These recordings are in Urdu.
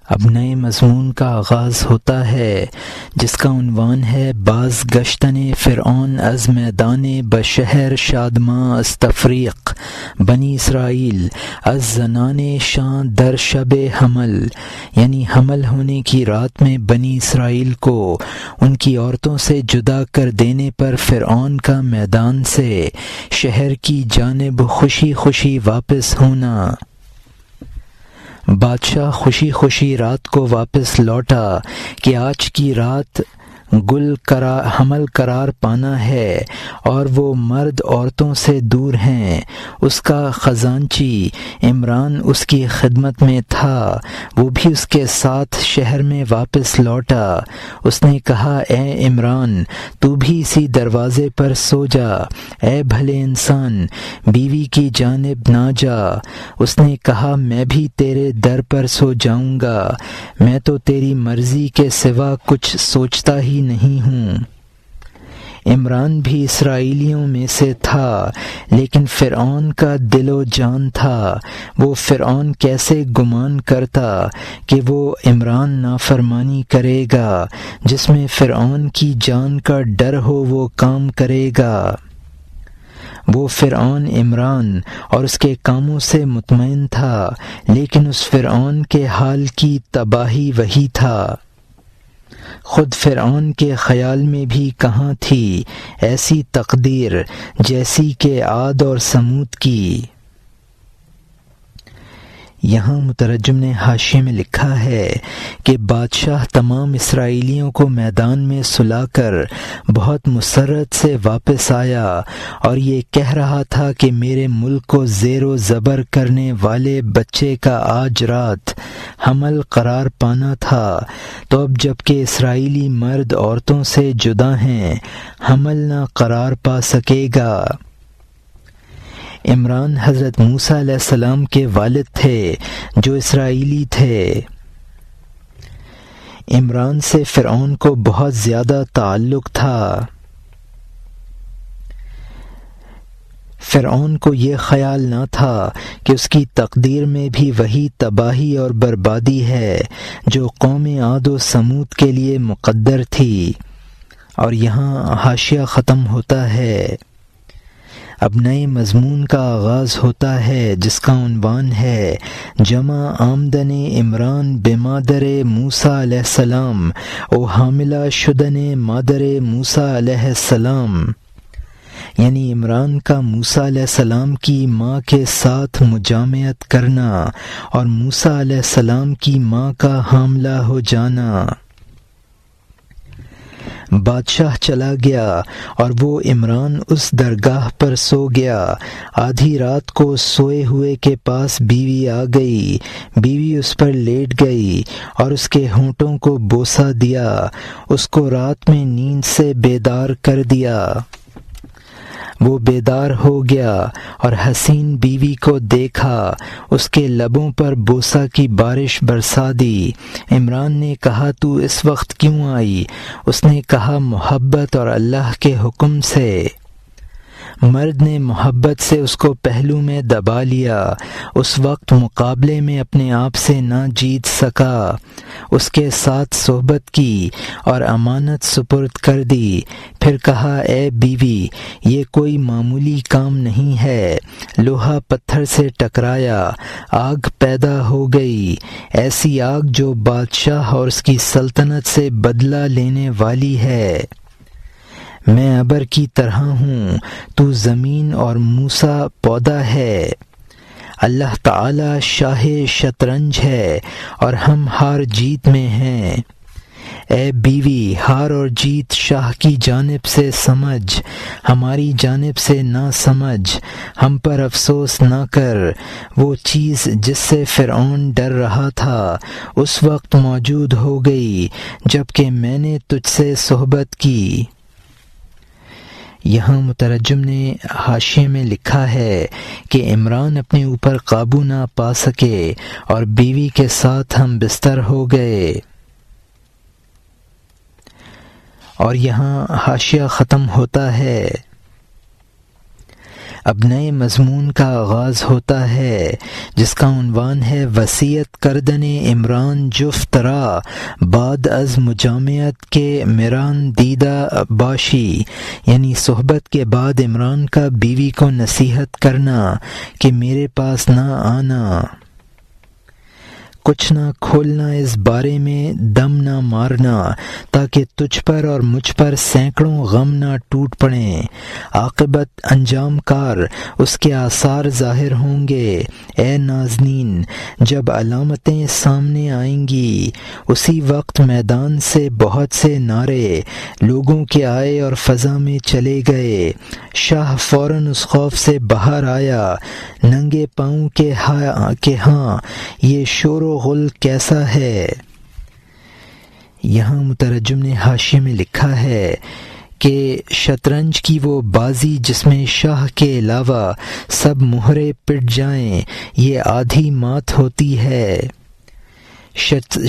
اب نئے مضمون کا آغاز ہوتا ہے جس کا عنوان ہے باز گشتن فرعون از میدان بشہر شادماں از تفریق بنی اسرائیل از زنان شان در شب حمل، یعنی حمل ہونے کی رات میں بنی اسرائیل کو ان کی عورتوں سے جدا کر دینے پر فرعون کا میدان سے شہر کی جانب خوشی خوشی واپس ہونا۔ بادشاہ خوشی خوشی رات کو واپس لوٹا کہ آج کی رات حمل قرار پانا ہے اور وہ مرد عورتوں سے دور ہیں۔ اس کا خزانچی عمران اس کی خدمت میں تھا، وہ بھی اس کے ساتھ شہر میں واپس لوٹا۔ اس نے کہا، اے عمران، تو بھی اسی دروازے پر سو جا، اے بھلے انسان، بیوی کی جانب نہ جا۔ اس نے کہا، میں بھی تیرے در پر سو جاؤں گا، میں تو تیری مرضی کے سوا کچھ سوچتا ہی نہیں ہوں۔ عمران بھی اسرائیلیوں میں سے تھا، لیکن فرعون کا دل و جان تھا۔ وہ فرعون کیسے گمان کرتا کہ وہ عمران نافرمانی کرے گا؟ جس میں فرعون کی جان کا ڈر ہو وہ کام کرے گا۔ وہ فرعون عمران اور اس کے کاموں سے مطمئن تھا، لیکن اس فرعون کے حال کی تباہی وہی تھا۔ خود فرعون کے خیال میں بھی کہاں تھی ایسی تقدیر جیسی کہ عاد اور سمود کی۔ یہاں مترجم نے حاشیے میں لکھا ہے کہ بادشاہ تمام اسرائیلیوں کو میدان میں سلا کر بہت مسرت سے واپس آیا اور یہ کہہ رہا تھا کہ میرے ملک کو زیر و زبر کرنے والے بچے کا آج رات حمل قرار پانا تھا، تو اب جب کہ اسرائیلی مرد عورتوں سے جدا ہیں، حمل نہ قرار پا سکے گا۔ عمران حضرت موسیٰ علیہ السلام کے والد تھے جو اسرائیلی تھے۔ عمران سے فرعون کو بہت زیادہ تعلق تھا۔ فرعون کو یہ خیال نہ تھا کہ اس کی تقدیر میں بھی وہی تباہی اور بربادی ہے جو قوم عاد و سمود کے لیے مقدر تھی۔ اور یہاں حاشیہ ختم ہوتا ہے۔ اب نئے مضمون کا آغاز ہوتا ہے جس کا عنوان ہے جمع آمدن عمران بمادر موسیٰ علیہ السلام او حاملہ شدن مادر موسیٰ علیہ السلام، یعنی عمران کا موسیٰ علیہ السلام کی ماں کے ساتھ مجامعت کرنا اور موسیٰ علیہ السلام کی ماں کا حاملہ ہو جانا۔ بادشاہ چلا گیا اور وہ عمران اس درگاہ پر سو گیا۔ آدھی رات کو سوئے ہوئے کے پاس بیوی آ گئی، بیوی اس پر لیٹ گئی اور اس کے ہونٹوں کو بوسہ دیا، اس کو رات میں نیند سے بیدار کر دیا۔ وہ بیدار ہو گیا اور حسین بیوی کو دیکھا، اس کے لبوں پر بوسہ کی بارش برسا دی۔ عمران نے کہا، تو اس وقت کیوں آئی؟ اس نے کہا، محبت اور اللہ کے حکم سے۔ مرد نے محبت سے اس کو پہلو میں دبا لیا، اس وقت مقابلے میں اپنے آپ سے نہ جیت سکا، اس کے ساتھ صحبت کی اور امانت سپرد کر دی۔ پھر کہا، اے بیوی، یہ کوئی معمولی کام نہیں ہے۔ لوہا پتھر سے ٹکرایا، آگ پیدا ہو گئی، ایسی آگ جو بادشاہ اور اس کی سلطنت سے بدلہ لینے والی ہے۔ میں ابر کی طرح ہوں، تو زمین اور موسیٰ پودا ہے۔ اللہ تعالی شاہ شطرنج ہے اور ہم ہار جیت میں ہیں۔ اے بیوی، ہار اور جیت شاہ کی جانب سے سمجھ، ہماری جانب سے نہ سمجھ، ہم پر افسوس نہ کر۔ وہ چیز جس سے فرعون ڈر رہا تھا اس وقت موجود ہو گئی جب کہ میں نے تجھ سے صحبت کی۔ یہاں مترجم نے حاشیے میں لکھا ہے کہ عمران اپنے اوپر قابو نہ پا سکے اور بیوی کے ساتھ ہم بستر ہو گئے۔ اور یہاں حاشیہ ختم ہوتا ہے۔ اب نئے مضمون کا آغاز ہوتا ہے جس کا عنوان ہے وصیت کردن عمران جفت را بعد از مجامعت کے میران دیدہ باشی، یعنی صحبت کے بعد عمران کا بیوی کو نصیحت کرنا کہ میرے پاس نہ آنا، کچھ نہ کھولنا، اس بارے میں دم نہ مارنا تاکہ تجھ پر اور مجھ پر سینکڑوں غم نہ ٹوٹ پڑیں، عاقبت انجام کار اس کے آثار ظاہر ہوں گے۔ اے ناظرین، جب علامتیں سامنے آئیں گی اسی وقت میدان سے بہت سے نعرے لوگوں کے آئے اور فضا میں چلے گئے۔ شاہ فوراً اس خوف سے باہر آیا، ننگے پاؤں کہ ہاں یہ شور و غل کیسا ہے۔ یہاں مترجم نے حاشیے میں لکھا ہے کہ شطرنج کی وہ بازی جس میں شاہ کے علاوہ سب مہرے پٹ جائیں یہ آدھی مات ہوتی ہے۔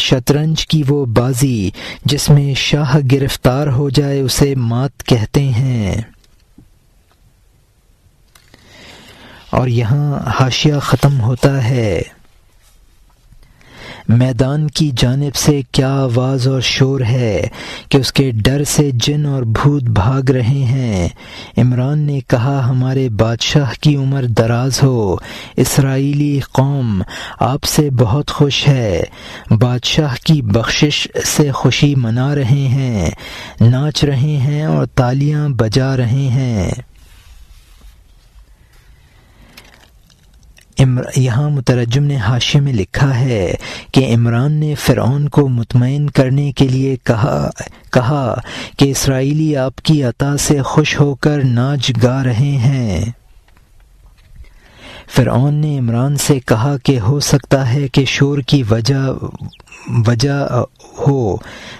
شطرنج کی وہ بازی جس میں شاہ گرفتار ہو جائے اسے مات کہتے ہیں۔ اور یہاں حاشیہ ختم ہوتا ہے۔ میدان کی جانب سے کیا آواز اور شور ہے کہ اس کے ڈر سے جن اور بھوت بھاگ رہے ہیں۔ عمران نے کہا ہمارے بادشاہ کی عمر دراز ہو، اسرائیلی قوم آپ سے بہت خوش ہے، بادشاہ کی بخشش سے خوشی منا رہے ہیں، ناچ رہے ہیں اور تالیاں بجا رہے ہیں۔ یہاں مترجم نے حاشیے میں لکھا ہے کہ عمران نے فرعون کو مطمئن کرنے کے لیے کہا کہ اسرائیلی آپ کی عطا سے خوش ہو کر ناچ گا رہے ہیں۔ فرعون نے عمران سے کہا کہ ہو سکتا ہے کہ شور کی وجہ ہو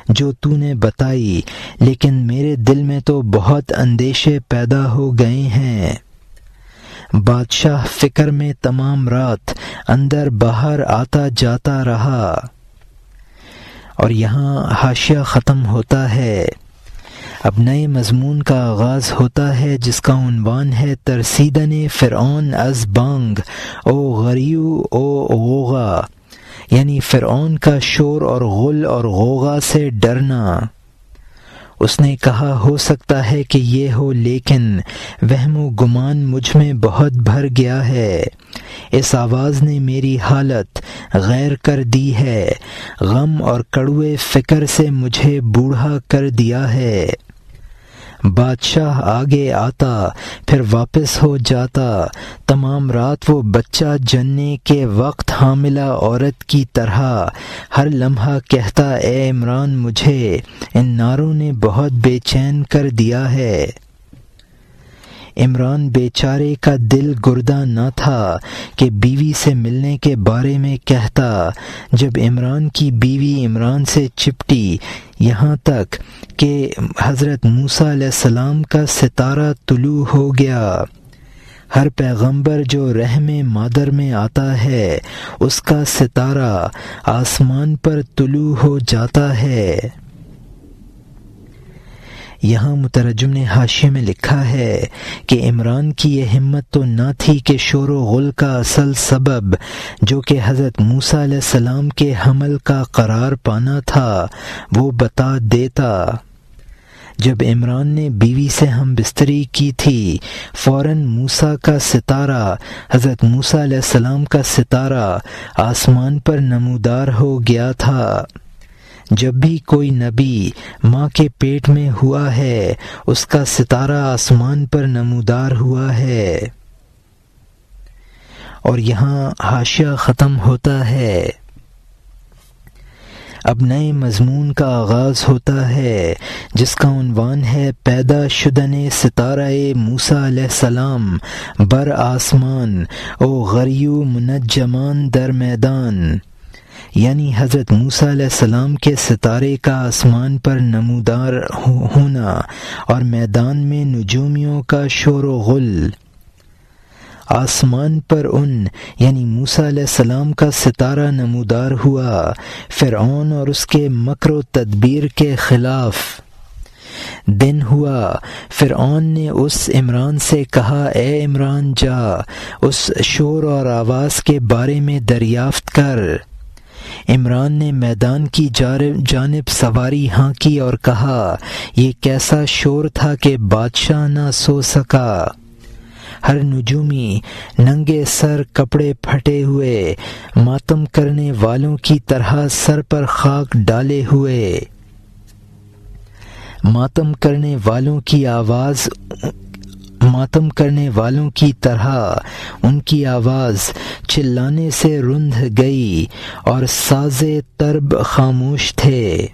جو تو نے بتائی، لیکن میرے دل میں تو بہت اندیشے پیدا ہو گئے ہیں۔ بادشاہ فکر میں تمام رات اندر باہر آتا جاتا رہا۔ اور یہاں حاشیہ ختم ہوتا ہے۔ اب نئے مضمون کا آغاز ہوتا ہے جس کا عنوان ہے ترسیدن فرعون از بانگ او غریو او غوغا، یعنی فرعون کا شور اور غل اور غوغا سے ڈرنا۔ اس نے کہا ہو سکتا ہے کہ یہ ہو، لیکن وہم و گمان مجھ میں بہت بھر گیا ہے، اس آواز نے میری حالت غیر کر دی ہے، غم اور کڑوے فکر سے مجھے بوڑھا کر دیا ہے۔ بادشاہ آگے آتا پھر واپس ہو جاتا، تمام رات وہ بچہ جننے کے وقت حاملہ عورت کی طرح ہر لمحہ کہتا اے عمران مجھے ان نعروں نے بہت بے چین کر دیا ہے۔ عمران بیچارے کا دل گردہ نہ تھا کہ بیوی سے ملنے کے بارے میں کہتا۔ جب عمران کی بیوی عمران سے چپٹی یہاں تک کہ حضرت موسیٰ علیہ السلام کا ستارہ طلوع ہو گیا، ہر پیغمبر جو رحم مادر میں آتا ہے اس کا ستارہ آسمان پر طلوع ہو جاتا ہے۔ یہاں مترجم نے حاشیے میں لکھا ہے کہ عمران کی یہ ہمت تو نہ تھی کہ شور و غل کا اصل سبب جو کہ حضرت موسیٰ علیہ السلام کے حمل کا قرار پانا تھا وہ بتا دیتا۔ جب عمران نے بیوی سے ہم بستری کی تھی فوراً موسیٰ کا ستارہ، حضرت موسیٰ علیہ السلام کا ستارہ آسمان پر نمودار ہو گیا تھا۔ جب بھی کوئی نبی ماں کے پیٹ میں ہوا ہے اس کا ستارہ آسمان پر نمودار ہوا ہے۔ اور یہاں حاشیہ ختم ہوتا ہے۔ اب نئے مضمون کا آغاز ہوتا ہے جس کا عنوان ہے پیدا شدن ستارہ موسیٰ علیہ السلام بر آسمان او غریو منجمان در میدان، یعنی حضرت موسیٰ علیہ السلام کے ستارے کا آسمان پر نمودار ہونا اور میدان میں نجومیوں کا شور و غل۔ آسمان پر یعنی موسیٰ علیہ السلام کا ستارہ نمودار ہوا فرعون اور اس کے مکر و تدبیر کے خلاف۔ دن ہوا، فرعون نے اس عمران سے کہا اے عمران جا اس شور اور آواز کے بارے میں دریافت کر۔ عمران نے میدان کی جانب سواری ہانکی اور کہا یہ کیسا شور تھا کہ بادشاہ نہ سو سکا۔ ہر نجومی ننگے سر، کپڑے پھٹے ہوئے، ماتم کرنے والوں کی طرح سر پر خاک ڈالے ہوئے، ماتم کرنے والوں کی طرح ان کی آواز چلانے سے رند گئی اور ساز طرب خاموش تھے۔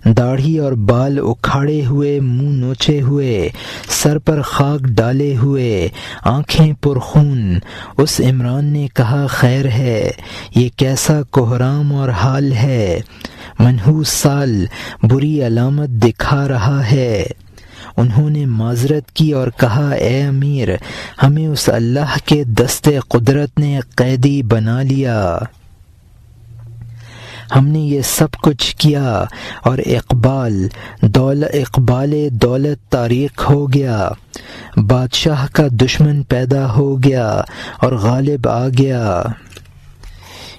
داڑھی اور بال اکھاڑے ہوئے، منہ نوچے ہوئے، سر پر خاک ڈالے ہوئے، آنکھیں پرخون، اس عمران نے کہا خیر ہے، یہ کیسا کوہرام اور حال ہے، منحوس سال بری علامت دکھا رہا ہے۔ انہوں نے معذرت کی اور کہا اے امیر، ہمیں اس اللہ کے دست قدرت نے قیدی بنا لیا، ہم نے یہ سب کچھ کیا اور اقبال دولت طارق ہو گیا، بادشاہ کا دشمن پیدا ہو گیا اور غالب آ گیا۔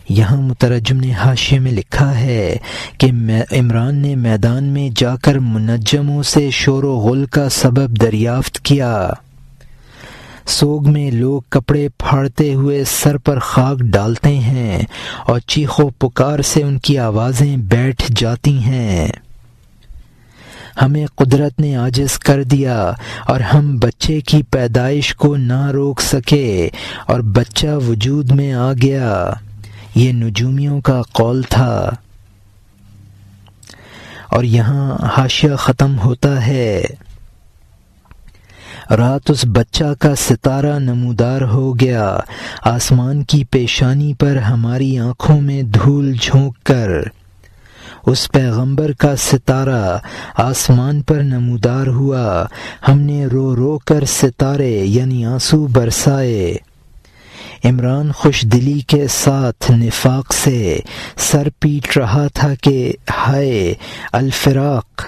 یہاں مترجم نے حاشیے میں لکھا ہے کہ عمران نے میدان میں جا کر منجموں سے شور و غل کا سبب دریافت کیا۔ سوگ میں لوگ کپڑے پھاڑتے ہوئے سر پر خاک ڈالتے ہیں اور چیخ و پکار سے ان کی آوازیں بیٹھ جاتی ہیں۔ ہمیں قدرت نے عاجز کر دیا اور ہم بچے کی پیدائش کو نہ روک سکے اور بچہ وجود میں آ گیا۔ یہ نجومیوں کا قول تھا۔ اور یہاں حاشیہ ختم ہوتا ہے۔ رات اس بچہ کا ستارہ نمودار ہو گیا، آسمان کی پیشانی پر ہماری آنکھوں میں دھول جھونک کر۔ اس پیغمبر کا ستارہ آسمان پر نمودار ہوا، ہم نے رو رو کر ستارے یعنی آنسو برسائے۔ عمران خوش دلی کے ساتھ نفاق سے سر پیٹ رہا تھا کہ ہائے الفراق۔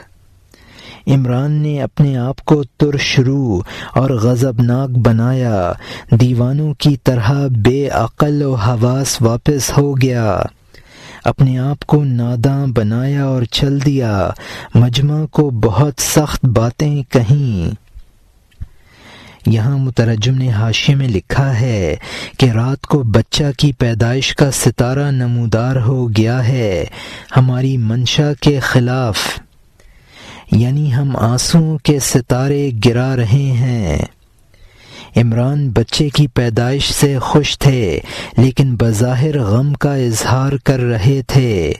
عمران نے اپنے آپ کو ترشرو اور غضبناک بنایا، دیوانوں کی طرح بے عقل و حواس واپس ہو گیا، اپنے آپ کو ناداں بنایا اور چل دیا، مجمع کو بہت سخت باتیں کہیں۔ یہاں مترجم نے حاشیے میں لکھا ہے کہ رات کو بچہ کی پیدائش کا ستارہ نمودار ہو گیا ہے ہماری منشا کے خلاف، یعنی ہم آنسوؤں کے ستارے گرا رہے ہیں۔ عمران بچے کی پیدائش سے خوش تھے لیکن بظاہر غم کا اظہار کر رہے تھے۔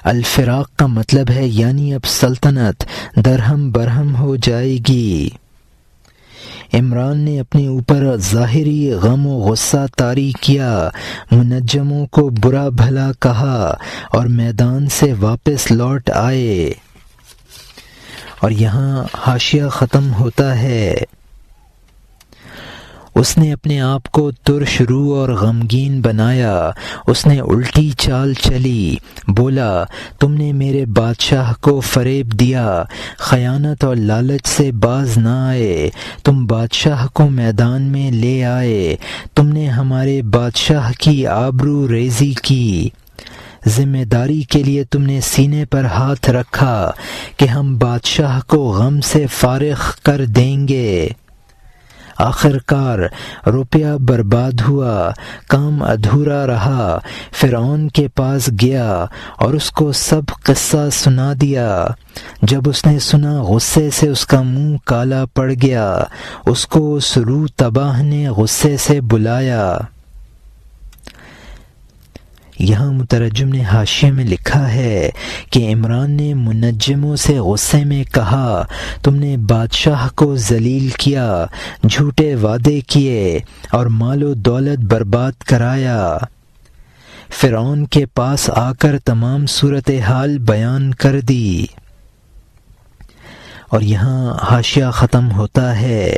الفراق کا مطلب ہے یعنی اب سلطنت درہم برہم ہو جائے گی۔ عمران نے اپنے اوپر ظاہری غم و غصہ طاری کیا، منجموں کو برا بھلا کہا اور میدان سے واپس لوٹ آئے۔ اور یہاں حاشیہ ختم ہوتا ہے۔ اس نے اپنے آپ کو ترشرو اور غمگین بنایا، اس نے الٹی چال چلی، بولا تم نے میرے بادشاہ کو فریب دیا، خیانت اور لالچ سے باز نہ آئے، تم بادشاہ کو میدان میں لے آئے، تم نے ہمارے بادشاہ کی آبرو ریزی کی، ذمہ داری کے لیے تم نے سینے پر ہاتھ رکھا کہ ہم بادشاہ کو غم سے فارغ کر دیں گے۔ آخر کار روپیہ برباد ہوا، کام ادھورا رہا، فرعون کے پاس گیا اور اس کو سب قصہ سنا دیا۔ جب اس نے سنا غصے سے اس کا منہ کالا پڑ گیا، اس کو اس روح تباہ نے غصے سے بلایا۔ یہاں مترجم نے حاشیے میں لکھا ہے کہ عمران نے منجموں سے غصے میں کہا تم نے بادشاہ کو ذلیل کیا، جھوٹے وعدے کیے اور مال و دولت برباد کرایا۔ فرعون کے پاس آ کر تمام صورتحال بیان کر دی۔ اور یہاں حاشیہ ختم ہوتا ہے۔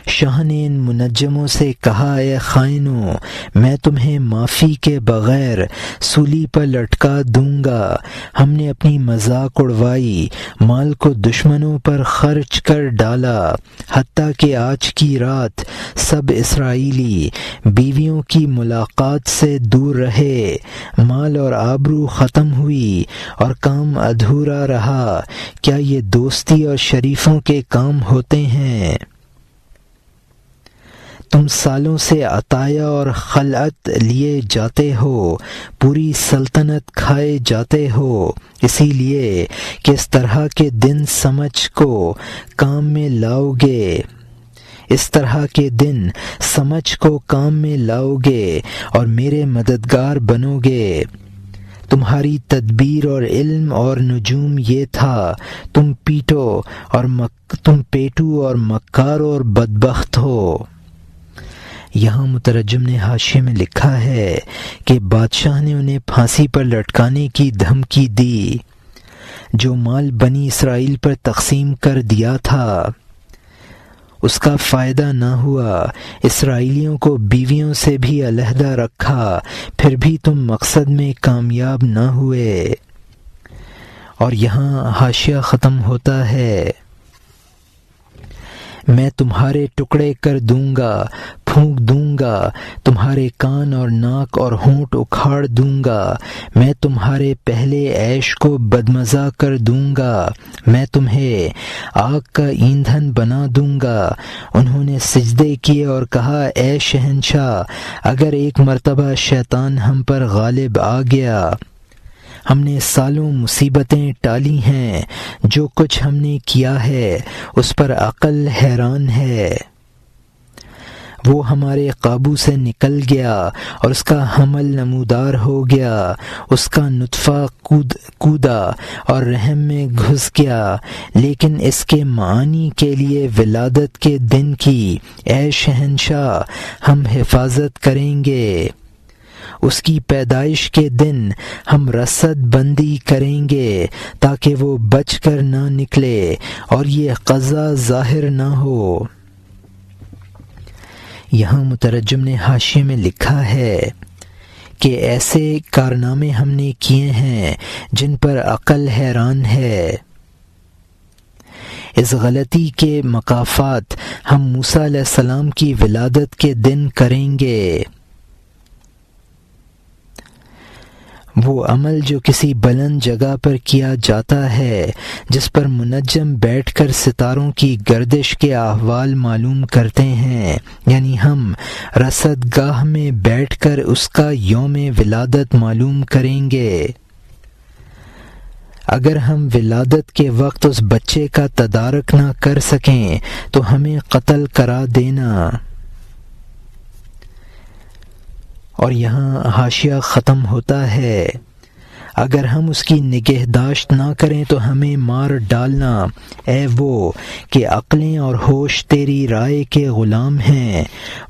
شاہ نے ان منجموں سے کہا اے خائنوں، میں تمہیں معافی کے بغیر سولی پر لٹکا دوں گا۔ ہم نے اپنی مذاق اڑوائی، مال کو دشمنوں پر خرچ کر ڈالا، حتیٰ کہ آج کی رات سب اسرائیلی بیویوں کی ملاقات سے دور رہے، مال اور آبرو ختم ہوئی اور کام ادھورا رہا۔ کیا یہ دوستی اور شریفوں کے کام ہوتے ہیں؟ تم سالوں سے عطایا اور خلعت لیے جاتے ہو، پوری سلطنت کھائے جاتے ہو، اسی لیے کہ اس طرح کے دن سمجھ کو کام میں لاؤ گے، اس طرح کے دن سمجھ کو کام میں لاؤ گے اور میرے مددگار بنو گے۔ تمہاری تدبیر اور علم اور نجوم یہ تھا، تم پیٹو اور مکار اور بدبخت ہو۔ یہاں مترجم نے حاشیے میں لکھا ہے کہ بادشاہ نے انہیں پھانسی پر لٹکانے کی دھمکی دی۔ جو مال بنی اسرائیل پر تقسیم کر دیا تھا اس کا فائدہ نہ ہوا، اسرائیلیوں کو بیویوں سے بھی علیحدہ رکھا، پھر بھی تم مقصد میں کامیاب نہ ہوئے۔ اور یہاں حاشیہ ختم ہوتا ہے، میں تمہارے ٹکڑے کر دوں گا، پھونک دوں گا، تمہارے کان اور ناک اور ہونٹ اکھاڑ دوں گا، میں تمہارے پہلے عیش کو بدمزہ کر دوں گا، میں تمہیں آگ کا ایندھن بنا دوں گا۔ انہوں نے سجدے کیے اور کہا اے شہنشاہ، اگر ایک مرتبہ شیطان ہم پر غالب آ گیا، ہم نے سالوں مصیبتیں ٹالی ہیں، جو کچھ ہم نے کیا ہے اس پر عقل حیران ہے۔ وہ ہمارے قابو سے نکل گیا اور اس کا حمل نمودار ہو گیا، اس کا نطفہ کودا اور رحم میں گھس گیا، لیکن اس کے معانی کے لیے ولادت کے دن کی اے شہنشاہ ہم حفاظت کریں گے، اس کی پیدائش کے دن ہم رصد بندی کریں گے تاکہ وہ بچ کر نہ نکلے اور یہ قضا ظاہر نہ ہو۔ یہاں مترجم نے حاشیے میں لکھا ہے کہ ایسے کارنامے ہم نے کیے ہیں جن پر عقل حیران ہے۔ اس غلطی کے مکافات ہم موسیٰ علیہ السلام کی ولادت کے دن کریں گے۔ وہ عمل جو کسی بلند جگہ پر کیا جاتا ہے، جس پر منجم بیٹھ کر ستاروں کی گردش کے احوال معلوم کرتے ہیں، یعنی ہم رصد گاہ میں بیٹھ کر اس کا یوم ولادت معلوم کریں گے۔ اگر ہم ولادت کے وقت اس بچے کا تدارک نہ کر سکیں تو ہمیں قتل کرا دینا۔ اور یہاں حاشیہ ختم ہوتا ہے، اگر ہم اس کی نگہداشت نہ کریں تو ہمیں مار ڈالنا، اے وہ کہ عقلیں اور ہوش تیری رائے کے غلام ہیں۔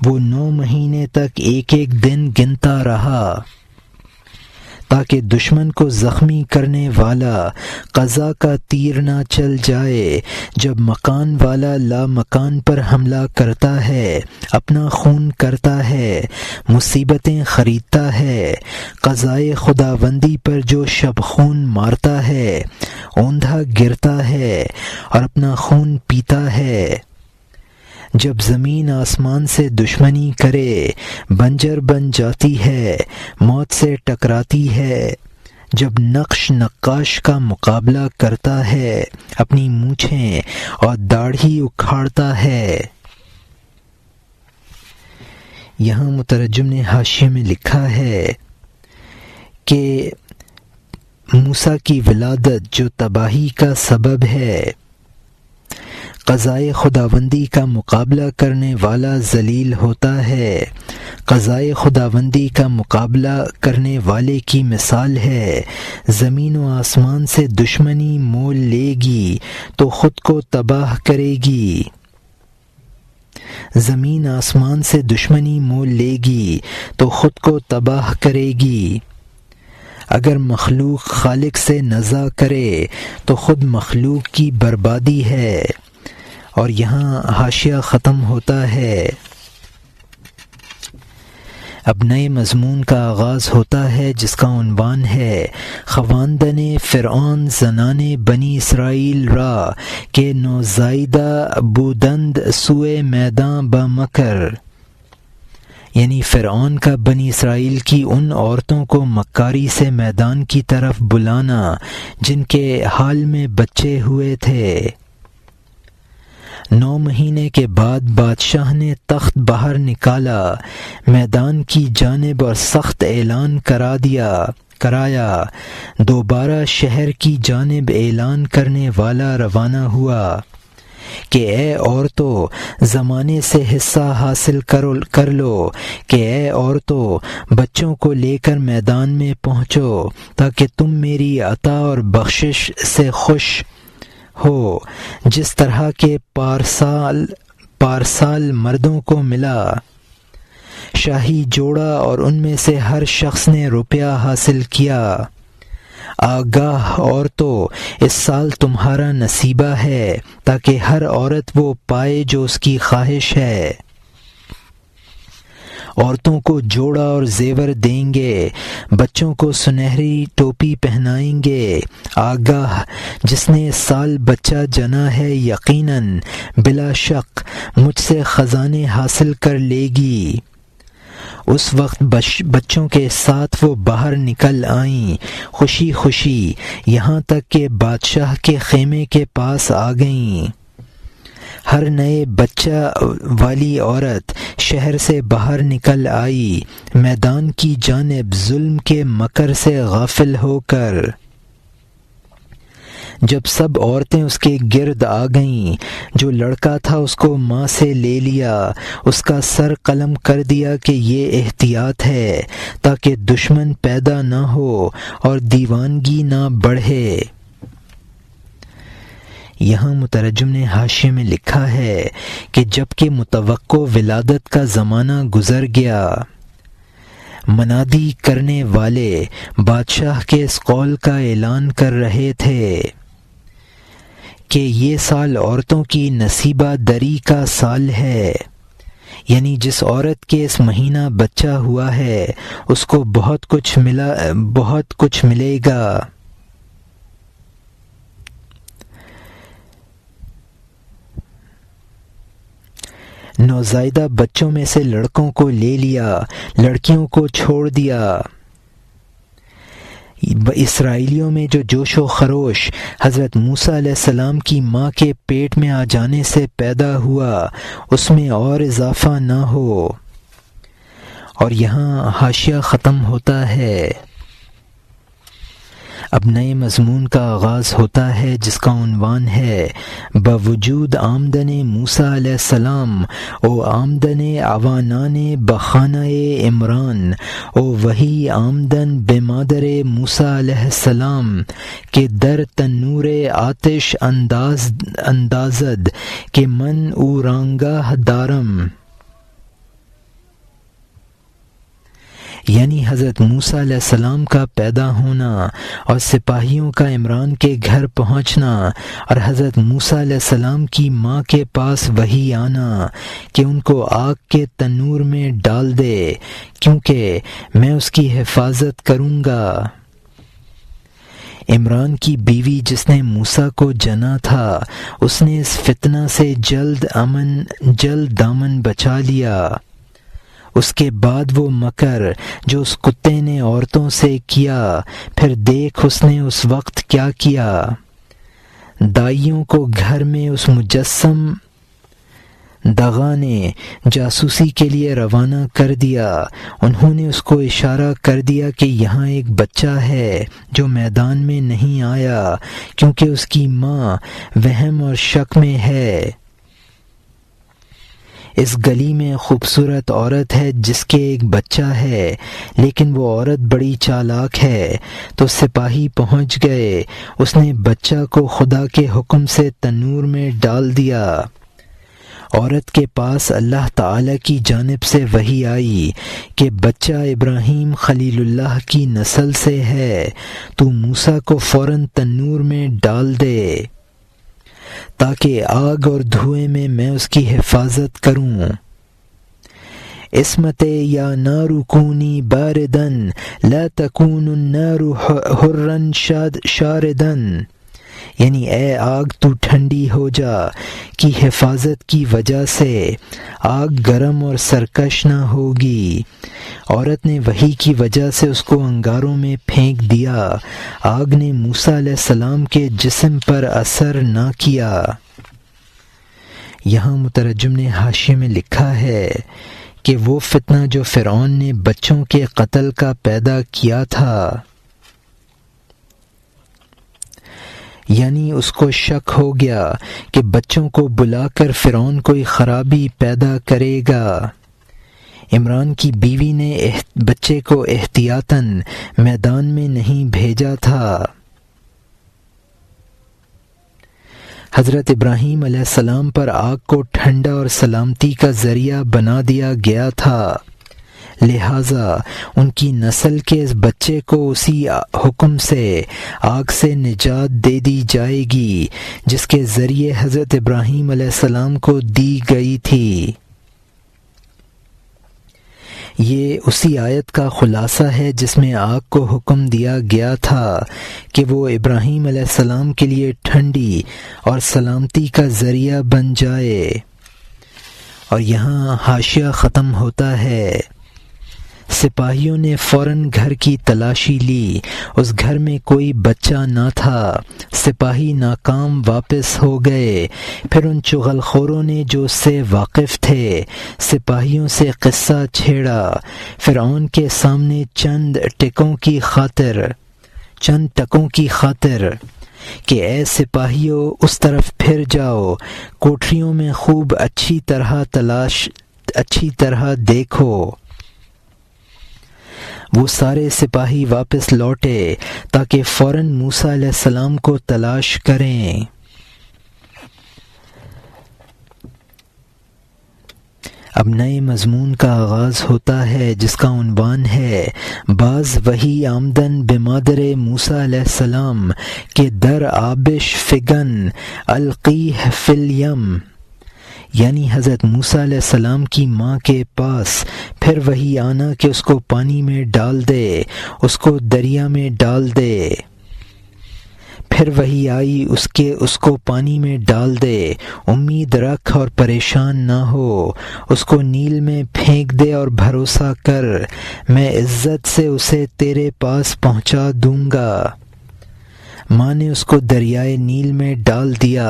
وہ 9 مہینے تک ایک ایک دن گنتا رہا تاکہ دشمن کو زخمی کرنے والا قضا کا تیر نہ چل جائے۔ جب مکان والا لا مکان پر حملہ کرتا ہے، اپنا خون کرتا ہے، مصیبتیں خریدتا ہے، قضائے خداوندی پر جو شب خون مارتا ہے، اوندھا گرتا ہے اور اپنا خون پیتا ہے۔ جب زمین آسمان سے دشمنی کرے، بنجر بن جاتی ہے، موت سے ٹکراتی ہے، جب نقش نقاش کا مقابلہ کرتا ہے، اپنی مونچھیں اور داڑھی اکھاڑتا ہے۔ یہاں مترجم نے حاشیے میں لکھا ہے کہ موسیٰ کی ولادت جو تباہی کا سبب ہے، قضائے خداوندی کا مقابلہ کرنے والا ذلیل ہوتا ہے۔ قضائے خداوندی کا مقابلہ کرنے والے کی مثال ہے، زمین و آسمان سے دشمنی مول لے گی تو خود کو تباہ کرے گی۔ زمین آسمان سے دشمنی مول لے گی تو خود کو تباہ کرے گی۔ اگر مخلوق خالق سے نزاع کرے تو خود مخلوق کی بربادی ہے، اور یہاں حاشیہ ختم ہوتا ہے۔ اب نئے مضمون کا آغاز ہوتا ہے جس کا عنوان ہے خواندن فرعون زنان بنی اسرائیل را کہ نوزائیدہ بودند سوئے میداں بمکر، یعنی فرعون کا بنی اسرائیل کی ان عورتوں کو مکاری سے میدان کی طرف بلانا جن کے حال میں بچے ہوئے تھے۔ 9 مہینے کے بعد بادشاہ نے تخت باہر نکالا، میدان کی جانب اور سخت اعلان کرایا، دوبارہ شہر کی جانب اعلان کرنے والا روانہ ہوا کہ اے عورتوں زمانے سے حصہ حاصل کر لو، کہ اے عورتوں بچوں کو لے کر میدان میں پہنچو تاکہ تم میری عطا اور بخشش سے خوش ہو، جس طرح کے پارسال مردوں کو ملا۔ شاہی جوڑا اور ان میں سے ہر شخص نے روپیہ حاصل کیا۔ آگاہ عورتوں اس سال تمہارا نصیبہ ہے تاکہ ہر عورت وہ پائے جو اس کی خواہش ہے۔ عورتوں کو جوڑا اور زیور دیں گے، بچوں کو سنہری ٹوپی پہنائیں گے۔ آگاہ جس نے اس سال بچہ جنا ہے یقیناً بلا شک مجھ سے خزانے حاصل کر لے گی۔ اس وقت بچوں کے ساتھ وہ باہر نکل آئیں خوشی خوشی، یہاں تک کہ بادشاہ کے خیمے کے پاس آ گئیں۔ ہر نئے بچہ والی عورت شہر سے باہر نکل آئی میدان کی جانب ظلم کے مکر سے غافل ہو کر۔ جب سب عورتیں اس کے گرد آ گئیں، جو لڑکا تھا اس کو ماں سے لے لیا، اس کا سر قلم کر دیا کہ یہ احتیاط ہے تاکہ دشمن پیدا نہ ہو اور دیوانگی نہ بڑھے۔ یہاں مترجم نے حاشیے میں لکھا ہے کہ جب کہ متوقع ولادت کا زمانہ گزر گیا، منادی کرنے والے بادشاہ کے اس قول کا اعلان کر رہے تھے کہ یہ سال عورتوں کی نصیبہ دری کا سال ہے، یعنی جس عورت کے اس مہینہ بچہ ہوا ہے اس کو بہت کچھ ملے گا۔ نوزائیدہ بچوں میں سے لڑکوں کو لے لیا، لڑکیوں کو چھوڑ دیا۔ اسرائیلیوں میں جو جوش و خروش حضرت موسیٰ علیہ السلام کی ماں کے پیٹ میں آ جانے سے پیدا ہوا اس میں اور اضافہ نہ ہو۔ اور یہاں حاشیہ ختم ہوتا ہے۔ اب نئے مضمون کا آغاز ہوتا ہے جس کا عنوان ہے بوجود آمدن موسیٰ علیہ السلام او آمدن عوانان بخانہ عمران او وہی آمدن بمادر موسیٰ علیہ السلام کہ در تنور آتش اندازد کہ من او رانگاہ دارم، یعنی حضرت موسیٰ علیہ السلام کا پیدا ہونا اور سپاہیوں کا عمران کے گھر پہنچنا اور حضرت موسیٰ علیہ السلام کی ماں کے پاس وحی آنا کہ ان کو آگ کے تنور میں ڈال دے کیونکہ میں اس کی حفاظت کروں گا۔ عمران کی بیوی جس نے موسیٰ کو جنا تھا اس نے اس فتنہ سے جلد دامن بچا لیا۔ اس کے بعد وہ مکر جو اس کتے نے عورتوں سے کیا، پھر دیکھ اس نے اس وقت کیا کیا۔ دائیوں کو گھر میں اس مجسم دغا نے جاسوسی کے لیے روانہ کر دیا۔ انہوں نے اس کو اشارہ کر دیا کہ یہاں ایک بچہ ہے جو میدان میں نہیں آیا کیونکہ اس کی ماں وہم اور شک میں ہے۔ اس گلی میں خوبصورت عورت ہے جس کے ایک بچہ ہے، لیکن وہ عورت بڑی چالاک ہے، تو سپاہی پہنچ گئے۔ اس نے بچہ کو خدا کے حکم سے تنور میں ڈال دیا۔ عورت کے پاس اللہ تعالی کی جانب سے وحی آئی کہ بچہ ابراہیم خلیل اللہ کی نسل سے ہے، تو موسیٰ کو فوراً تنور میں ڈال دے۔ تاکہ آگ اور دھوئیں میں اس کی حفاظت کروں۔ عصمت یا نار کونی باردن لا تکون النار حرا شاردن، یعنی اے آگ تو ٹھنڈی ہو جا کی حفاظت کی وجہ سے آگ گرم اور سرکش نہ ہوگی۔ عورت نے وحی کی وجہ سے اس کو انگاروں میں پھینک دیا، آگ نے موسیٰ علیہ السلام کے جسم پر اثر نہ کیا۔ یہاں مترجم نے حاشیے میں لکھا ہے کہ وہ فتنہ جو فرعون نے بچوں کے قتل کا پیدا کیا تھا، یعنی اس کو شک ہو گیا کہ بچوں کو بلا کر فرعون کوئی خرابی پیدا کرے گا۔ عمران کی بیوی نے بچے کو احتیاطاً میدان میں نہیں بھیجا تھا۔ حضرت ابراہیم علیہ السلام پر آگ کو ٹھنڈا اور سلامتی کا ذریعہ بنا دیا گیا تھا، لہٰذا ان کی نسل کے اس بچے کو اسی حکم سے آگ سے نجات دے دی جائے گی جس کے ذریعے حضرت ابراہیم علیہ السلام کو دی گئی تھی۔ یہ اسی آیت کا خلاصہ ہے جس میں آگ کو حکم دیا گیا تھا کہ وہ ابراہیم علیہ السلام کے لیے ٹھنڈی اور سلامتی کا ذریعہ بن جائے۔ اور یہاں حاشیہ ختم ہوتا ہے۔ سپاہیوں نے فوراً گھر کی تلاشی لی، اس گھر میں کوئی بچہ نہ تھا۔ سپاہی ناکام واپس ہو گئے۔ پھر ان چغل خوروں نے جو اس سے واقف تھے سپاہیوں سے قصہ چھیڑا، فرعون کے سامنے چند ٹکوں کی خاطر کہ اے سپاہیوں اس طرف پھر جاؤ، کوٹریوں میں خوب اچھی طرح دیکھو۔ وہ سارے سپاہی واپس لوٹے تاکہ فوراً موسیٰ علیہ السلام کو تلاش کریں۔ اب نئے مضمون کا آغاز ہوتا ہے جس کا عنوان ہے باز وحی آمدن بمادر موسیٰ علیہ السلام کے در آبش فگن القیہ فی الیم، یعنی حضرت موسیٰ علیہ السلام کی ماں کے پاس پھر وہی آنا کہ اس کو پانی میں ڈال دے، اس کو دریا میں ڈال دے۔ پھر وہی آئی اس کو پانی میں ڈال دے، امید رکھ اور پریشان نہ ہو، اس کو نیل میں پھینک دے اور بھروسہ کر، میں عزت سے اسے تیرے پاس پہنچا دوں گا۔ ماں نے اس کو دریائے نیل میں ڈال دیا،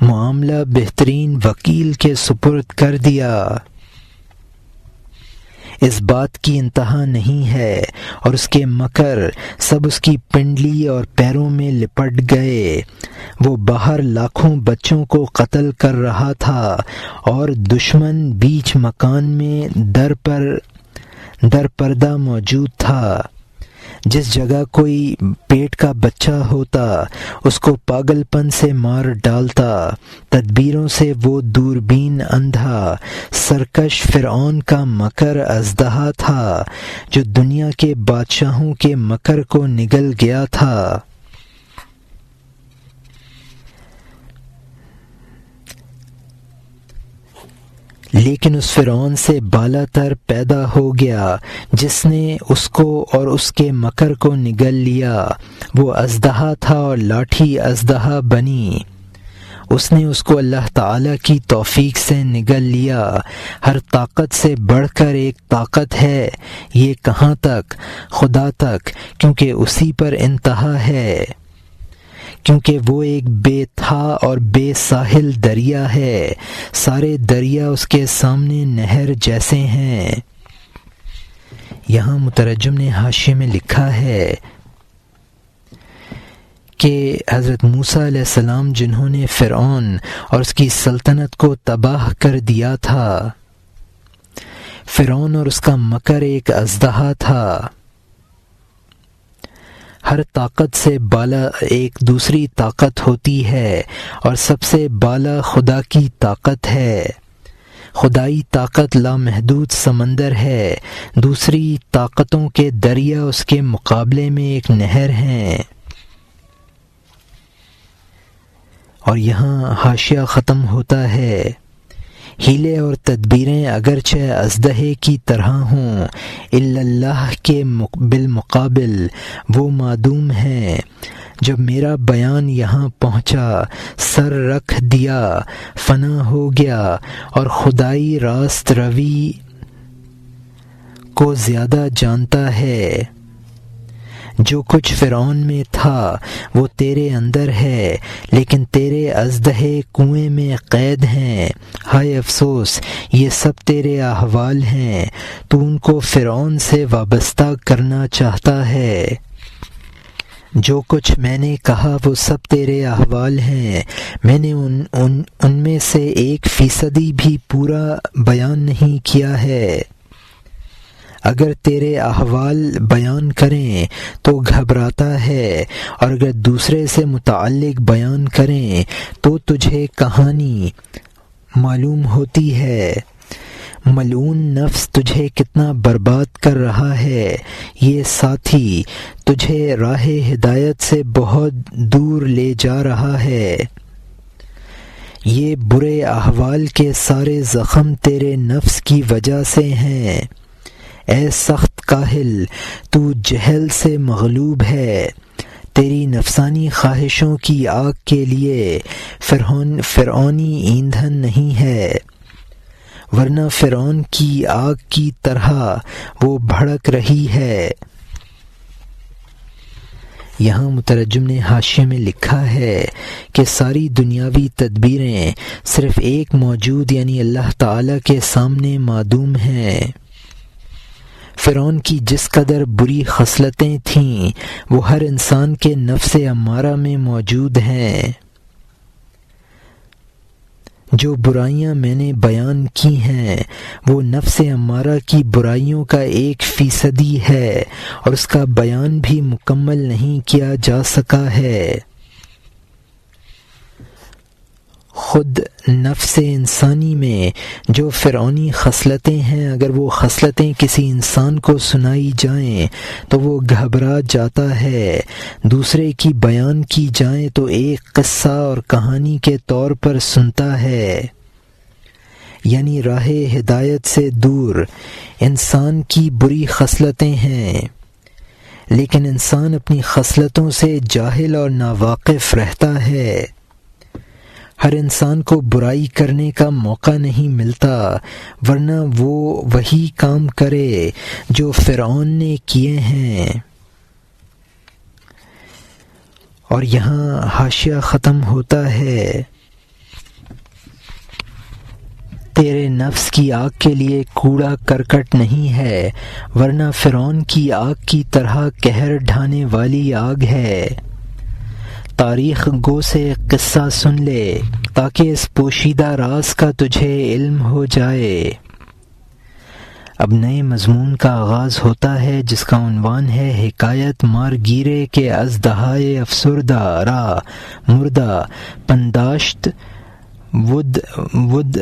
معاملہ بہترین وکیل کے سپرد کر دیا۔ اس بات کی انتہا نہیں ہے اور اس کے مکر سب اس کی پنڈلی اور پیروں میں لپٹ گئے۔ وہ باہر لاکھوں بچوں کو قتل کر رہا تھا اور دشمن بیچ مکان میں در پردہ موجود تھا۔ جس جگہ کوئی پیٹ کا بچہ ہوتا اس کو پاگل پن سے مار ڈالتا۔ تدبیروں سے وہ دوربین اندھا سرکش فرعون کا مکر اژدہا تھا جو دنیا کے بادشاہوں کے مکر کو نگل گیا تھا۔ لیکن اس فرعون سے بالا تر پیدا ہو گیا جس نے اس کو اور اس کے مکر کو نگل لیا۔ وہ اژدہا تھا اور لاٹھی اژدہا بنی۔ اس نے اس کو اللہ تعالی کی توفیق سے نگل لیا۔ ہر طاقت سے بڑھ کر ایک طاقت ہے، یہ کہاں تک؟ خدا تک، کیونکہ اسی پر انتہا ہے، کیونکہ وہ ایک بے تھا اور بے ساحل دریا ہے، سارے دریا اس کے سامنے نہر جیسے ہیں۔ یہاں مترجم نے حاشیے میں لکھا ہے کہ حضرت موسیٰ علیہ السلام جنہوں نے فرعون اور اس کی سلطنت کو تباہ کر دیا تھا، فرعون اور اس کا مکر ایک اژدہا تھا۔ ہر طاقت سے بالا ایک دوسری طاقت ہوتی ہے اور سب سے بالا خدا کی طاقت ہے۔ خدائی طاقت لامحدود سمندر ہے، دوسری طاقتوں کے دریا اس کے مقابلے میں ایک نہر ہیں۔ اور یہاں حاشیہ ختم ہوتا ہے۔ ہیلے اور تدبیریں اگرچہ ازدہے کی طرح ہوں، الا اللہ کے بالمقابل وہ معدوم ہیں۔ جب میرا بیان یہاں پہنچا، سر رکھ دیا، فنا ہو گیا، اور خدائی راست روی کو زیادہ جانتا ہے۔ جو کچھ فرعون میں تھا وہ تیرے اندر ہے، لیکن تیرے ازدہے کنویں میں قید ہیں۔ ہائے افسوس، یہ سب تیرے احوال ہیں۔ تو ان کو فرعون سے وابستہ کرنا چاہتا ہے۔ جو کچھ میں نے کہا وہ سب تیرے احوال ہیں۔ میں نے ان میں سے 1% بھی پورا بیان نہیں کیا ہے۔ اگر تیرے احوال بیان کریں تو گھبراتا ہے، اور اگر دوسرے سے متعلق بیان کریں تو تجھے کہانی معلوم ہوتی ہے۔ ملعون نفس تجھے کتنا برباد کر رہا ہے۔ یہ ساتھی تجھے راہ ہدایت سے بہت دور لے جا رہا ہے۔ یہ برے احوال کے سارے زخم تیرے نفس کی وجہ سے ہیں۔ اے سخت کاہل، تو جہل سے مغلوب ہے۔ تیری نفسانی خواہشوں کی آگ کے لیے فرعونی ایندھن نہیں ہے، ورنہ فرعون کی آگ کی طرح وہ بھڑک رہی ہے۔ یہاں مترجم نے حاشیے میں لکھا ہے کہ ساری دنیاوی تدبیریں صرف ایک موجود یعنی اللہ تعالیٰ کے سامنے معدوم ہیں۔ فرعون کی جس قدر بری خصلتیں تھیں وہ ہر انسان کے نفس امارہ میں موجود ہیں۔ جو برائیاں میں نے بیان کی ہیں وہ نفس امارہ کی برائیوں کا 1% ہے، اور اس کا بیان بھی مکمل نہیں کیا جا سکا ہے۔ خود نفس انسانی میں جو فرعونی خصلتیں ہیں، اگر وہ خصلتیں کسی انسان کو سنائی جائیں تو وہ گھبرا جاتا ہے، دوسرے کی بیان کی جائیں تو ایک قصہ اور کہانی کے طور پر سنتا ہے۔ یعنی راہ ہدایت سے دور انسان کی بری خصلتیں ہیں، لیکن انسان اپنی خصلتوں سے جاہل اور ناواقف رہتا ہے۔ ہر انسان کو برائی کرنے کا موقع نہیں ملتا، ورنہ وہ وہی کام کرے جو فرعون نے کیے ہیں۔ اور یہاں حاشیہ ختم ہوتا ہے۔ تیرے نفس کی آگ کے لیے کوڑا کرکٹ نہیں ہے، ورنہ فرعون کی آگ کی طرح قہر ڈھانے والی آگ ہے۔ تاریخ گو سے قصہ سن لے تاکہ اس پوشیدہ راز کا تجھے علم ہو جائے۔ اب نئے مضمون کا آغاز ہوتا ہے جس کا عنوان ہے حکایت مار گیرے کے از دہائے افسردہ را مردہ پنداشت ود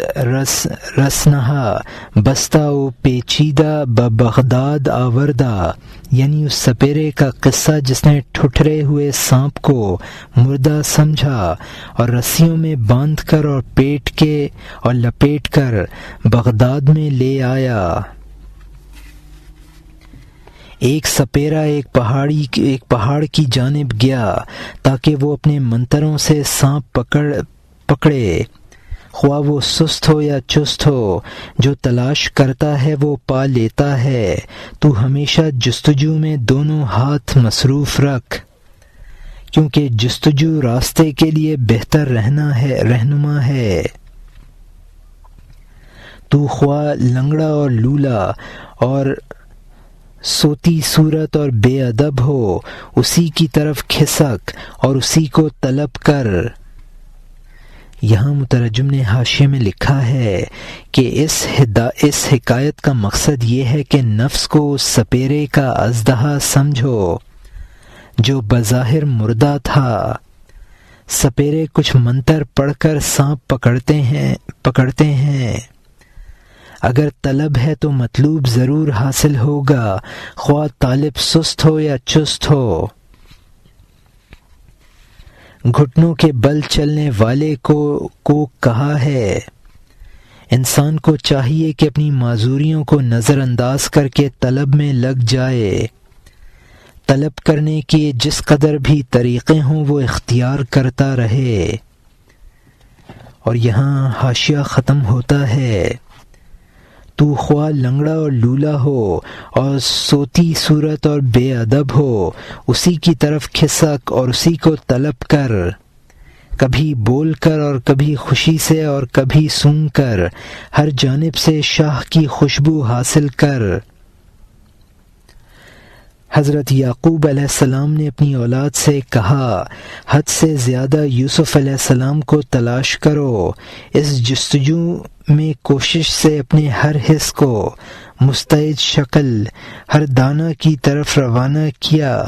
رسنہا بستہ و پیچیدہ بغداد آوردہ، یعنی اس سپیرے کا قصہ جس نے ٹھٹرے ہوئے سانپ کو مردہ سمجھا اور رسیوں میں باندھ کر اور پیٹ کے اور لپیٹ کر بغداد میں لے آیا۔ ایک سپیرا ایک پہاڑ کی جانب گیا تاکہ وہ اپنے منتروں سے سانپ پکڑے، خواہ وہ سست ہو یا چست ہو، جو تلاش کرتا ہے وہ پا لیتا ہے۔ تو ہمیشہ جستجو میں دونوں ہاتھ مصروف رکھ، کیونکہ جستجو راستے کے لیے بہتر رہنما ہے۔ تو خواہ لنگڑا اور لولا اور صوتی صورت اور بے ادب ہو، اسی کی طرف کھسک اور اسی کو طلب کر۔ یہاں مترجم نے حاشیے میں لکھا ہے کہ اس حکایت کا مقصد یہ ہے کہ نفس کو اس سپیرے کا اژدہا سمجھو جو بظاہر مردہ تھا۔ سپیرے کچھ منتر پڑھ کر سانپ پکڑتے ہیں۔ اگر طلب ہے تو مطلوب ضرور حاصل ہوگا، خواہ طالب سست ہو یا چست ہو۔ گھٹنوں کے بل چلنے والے کو کہا ہے۔ انسان کو چاہیے کہ اپنی معذوریوں کو نظر انداز کر کے طلب میں لگ جائے۔ طلب کرنے کے جس قدر بھی طریقے ہوں وہ اختیار کرتا رہے۔ اور یہاں حاشیہ ختم ہوتا ہے۔ تو خواہ لنگڑا اور لولا ہو اور صوتی صورت اور بے ادب ہو، اسی کی طرف کھسک اور اسی کو طلب کر، کبھی بول کر اور کبھی خوشی سے اور کبھی سونگ کر، ہر جانب سے شاہ کی خوشبو حاصل کر۔ حضرت یعقوب علیہ السلام نے اپنی اولاد سے کہا، حد سے زیادہ یوسف علیہ السلام کو تلاش کرو۔ اس جستجو میں کوشش سے اپنے ہر حص کو مستعد شکل ہر دانہ کی طرف روانہ کیا۔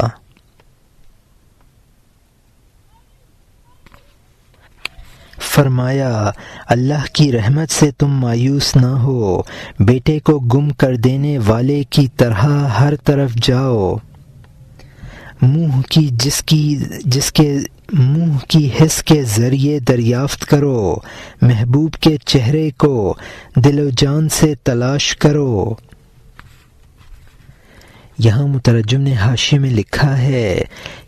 فرمایا، اللہ کی رحمت سے تم مایوس نہ ہو، بیٹے کو گم کر دینے والے کی طرح ہر طرف جاؤ۔ منہ کی حس کے ذریعے دریافت کرو، محبوب کے چہرے کو دل و جان سے تلاش کرو۔ یہاں مترجم نے حاشیے میں لکھا ہے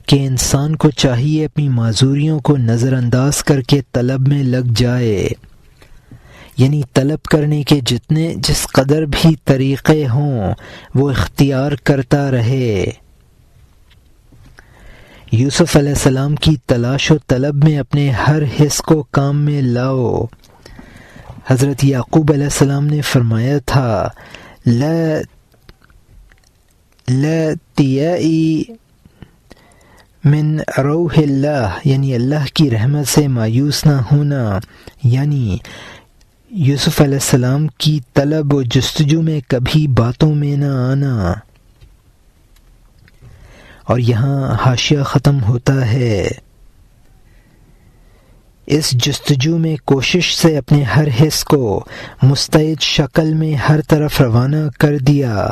کہ انسان کو چاہیے اپنی معذوریوں کو نظر انداز کر کے طلب میں لگ جائے، یعنی طلب کرنے کے جس قدر بھی طریقے ہوں وہ اختیار کرتا رہے۔ یوسف علیہ السلام کی تلاش و طلب میں اپنے ہر حص کو کام میں لاؤ۔ حضرت یعقوب علیہ السلام نے فرمایا تھا، لا تیائی من روح اللہ، یعنی اللہ کی رحمت سے مایوس نہ ہونا، یعنی یوسف علیہ السلام کی طلب و جستجو میں کبھی باتوں میں نہ آنا۔ اور یہاں حاشیہ ختم ہوتا ہے۔ اس جستجو میں کوشش سے اپنے ہر حص کو مستعد شکل میں ہر طرف روانہ کر دیا۔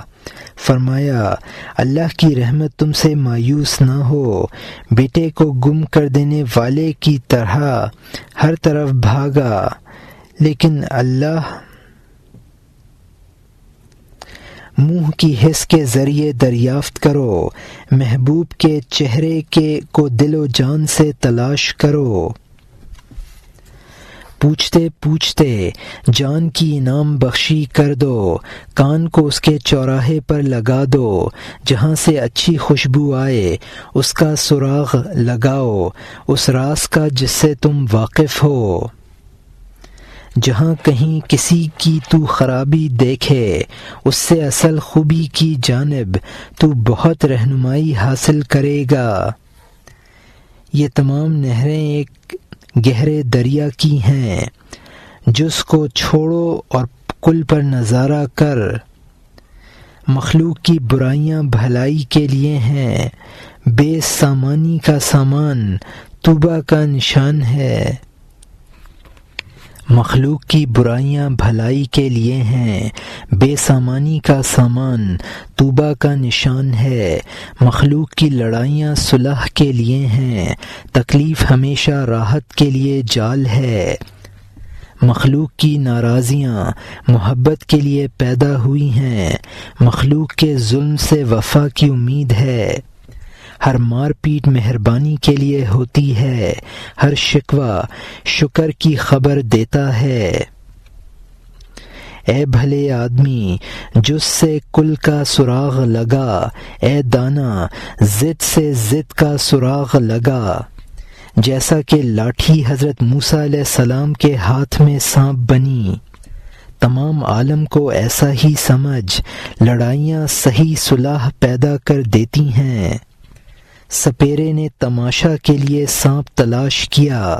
فرمایا، اللہ کی رحمت تم سے مایوس نہ ہو، بیٹے کو گم کر دینے والے کی طرح ہر طرف بھاگا، لیکن اللہ منہ کی حس کے ذریعے دریافت کرو، محبوب کے چہرے کو دل و جان سے تلاش کرو۔ پوچھتے پوچھتے جان کی انعام بخشی کر دو، کان کو اس کے چوراہے پر لگا دو، جہاں سے اچھی خوشبو آئے اس کا سراغ لگاؤ، اس راز کا جس سے تم واقف ہو۔ جہاں کہیں کسی کی تو خرابی دیکھے، اس سے اصل خوبی کی جانب تو بہت رہنمائی حاصل کرے گا۔ یہ تمام نہریں ایک گہرے دریا کی ہیں، جس کو چھوڑو اور کل پر نظارہ کر۔ مخلوق کی برائیاں بھلائی کے لیے ہیں، بے سامانی کا سامان توبہ کا نشان ہے۔ مخلوق کی برائیاں بھلائی کے لیے ہیں، بے سامانی کا سامان توبہ کا نشان ہے۔ مخلوق کی لڑائیاں صلح کے لیے ہیں، تکلیف ہمیشہ راحت کے لیے جال ہے۔ مخلوق کی ناراضیاں محبت کے لیے پیدا ہوئی ہیں، مخلوق کے ظلم سے وفا کی امید ہے۔ ہر مار پیٹ مہربانی کے لیے ہوتی ہے، ہر شکوہ شکر کی خبر دیتا ہے۔ اے بھلے آدمی، جس سے کل کا سراغ لگا، اے دانا ضد سے ضد کا سراغ لگا۔ جیسا کہ لاٹھی حضرت موسیٰ علیہ السلام کے ہاتھ میں سانپ بنی، تمام عالم کو ایسا ہی سمجھ، لڑائیاں صحیح صلح پیدا کر دیتی ہیں۔ سپیرے نے تماشا کے لیے سانپ تلاش کیا۔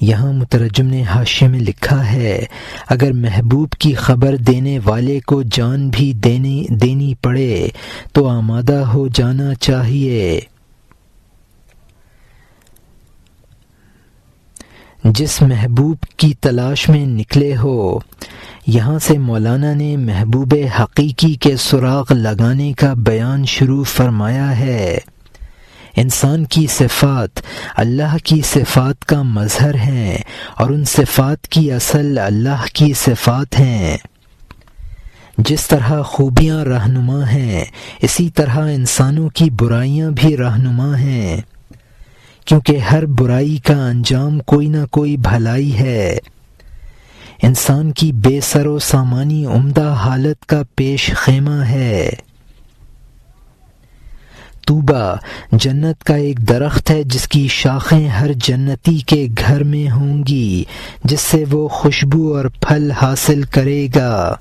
یہاں مترجم نے حاشیے میں لکھا ہے، اگر محبوب کی خبر دینے والے کو جان بھی دینی پڑے تو آمادہ ہو جانا چاہیے۔ جس محبوب کی تلاش میں نکلے ہو، یہاں سے مولانا نے محبوب حقیقی کے سراغ لگانے کا بیان شروع فرمایا ہے۔ انسان کی صفات اللہ کی صفات کا مظہر ہیں اور ان صفات کی اصل اللہ کی صفات ہیں۔ جس طرح خوبیاں رہنما ہیں اسی طرح انسانوں کی برائیاں بھی رہنما ہیں، کیونکہ ہر برائی کا انجام کوئی نہ کوئی بھلائی ہے۔ انسان کی بے سر و سامانی عمدہ حالت کا پیش خیمہ ہے۔ طوبیٰ جنت کا ایک درخت ہے جس کی شاخیں ہر جنتی کے گھر میں ہوں گی، جس سے وہ خوشبو اور پھل حاصل کرے گا۔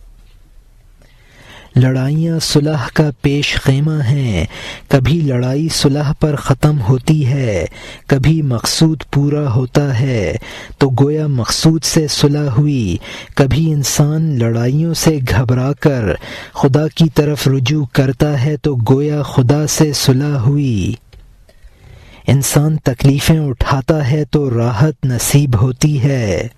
لڑائیاں صلح کا پیش خیمہ ہیں، کبھی لڑائی صلح پر ختم ہوتی ہے، کبھی مقصود پورا ہوتا ہے تو گویا مقصود سے صلح ہوئی۔ کبھی انسان لڑائیوں سے گھبرا کر خدا کی طرف رجوع کرتا ہے تو گویا خدا سے صلح ہوئی۔ انسان تکلیفیں اٹھاتا ہے تو راحت نصیب ہوتی ہے۔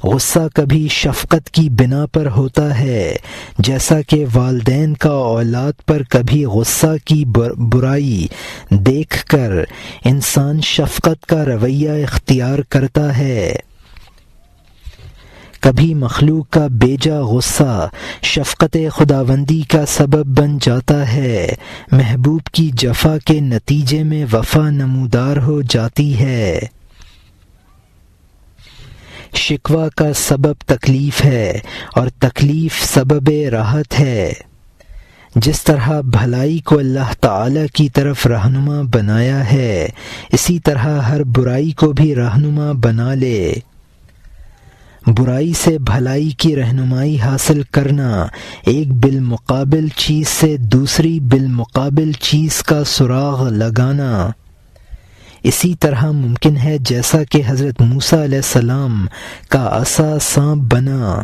غصہ کبھی شفقت کی بنا پر ہوتا ہے، جیسا کہ والدین کا اولاد پر کبھی غصہ کی برائی دیکھ کر انسان شفقت کا رویہ اختیار کرتا ہے۔ کبھی مخلوق کا بیجا غصہ شفقت خداوندی کا سبب بن جاتا ہے، محبوب کی جفا کے نتیجے میں وفا نمودار ہو جاتی ہے۔ شکوہ کا سبب تکلیف ہے اور تکلیف سبب راحت ہے۔ جس طرح بھلائی کو اللہ تعالی کی طرف رہنما بنایا ہے، اسی طرح ہر برائی کو بھی رہنما بنا لے۔ برائی سے بھلائی کی رہنمائی حاصل کرنا ایک بالمقابل چیز سے دوسری بالمقابل چیز کا سراغ لگانا اسی طرح ممکن ہے جیسا کہ حضرت موسیٰ علیہ السلام کا عصا سانپ بنا،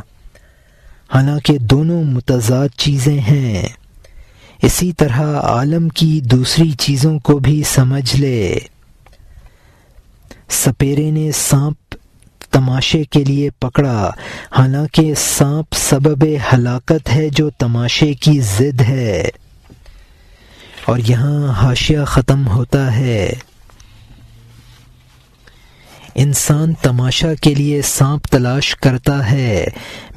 حالانکہ دونوں متضاد چیزیں ہیں۔ اسی طرح عالم کی دوسری چیزوں کو بھی سمجھ لے۔ سپیرے نے سانپ تماشے کے لیے پکڑا، حالانکہ سانپ سبب ہلاکت ہے جو تماشے کی ضد ہے۔ اور یہاں حاشیہ ختم ہوتا ہے۔ انسان تماشا کے لیے سانپ تلاش کرتا ہے،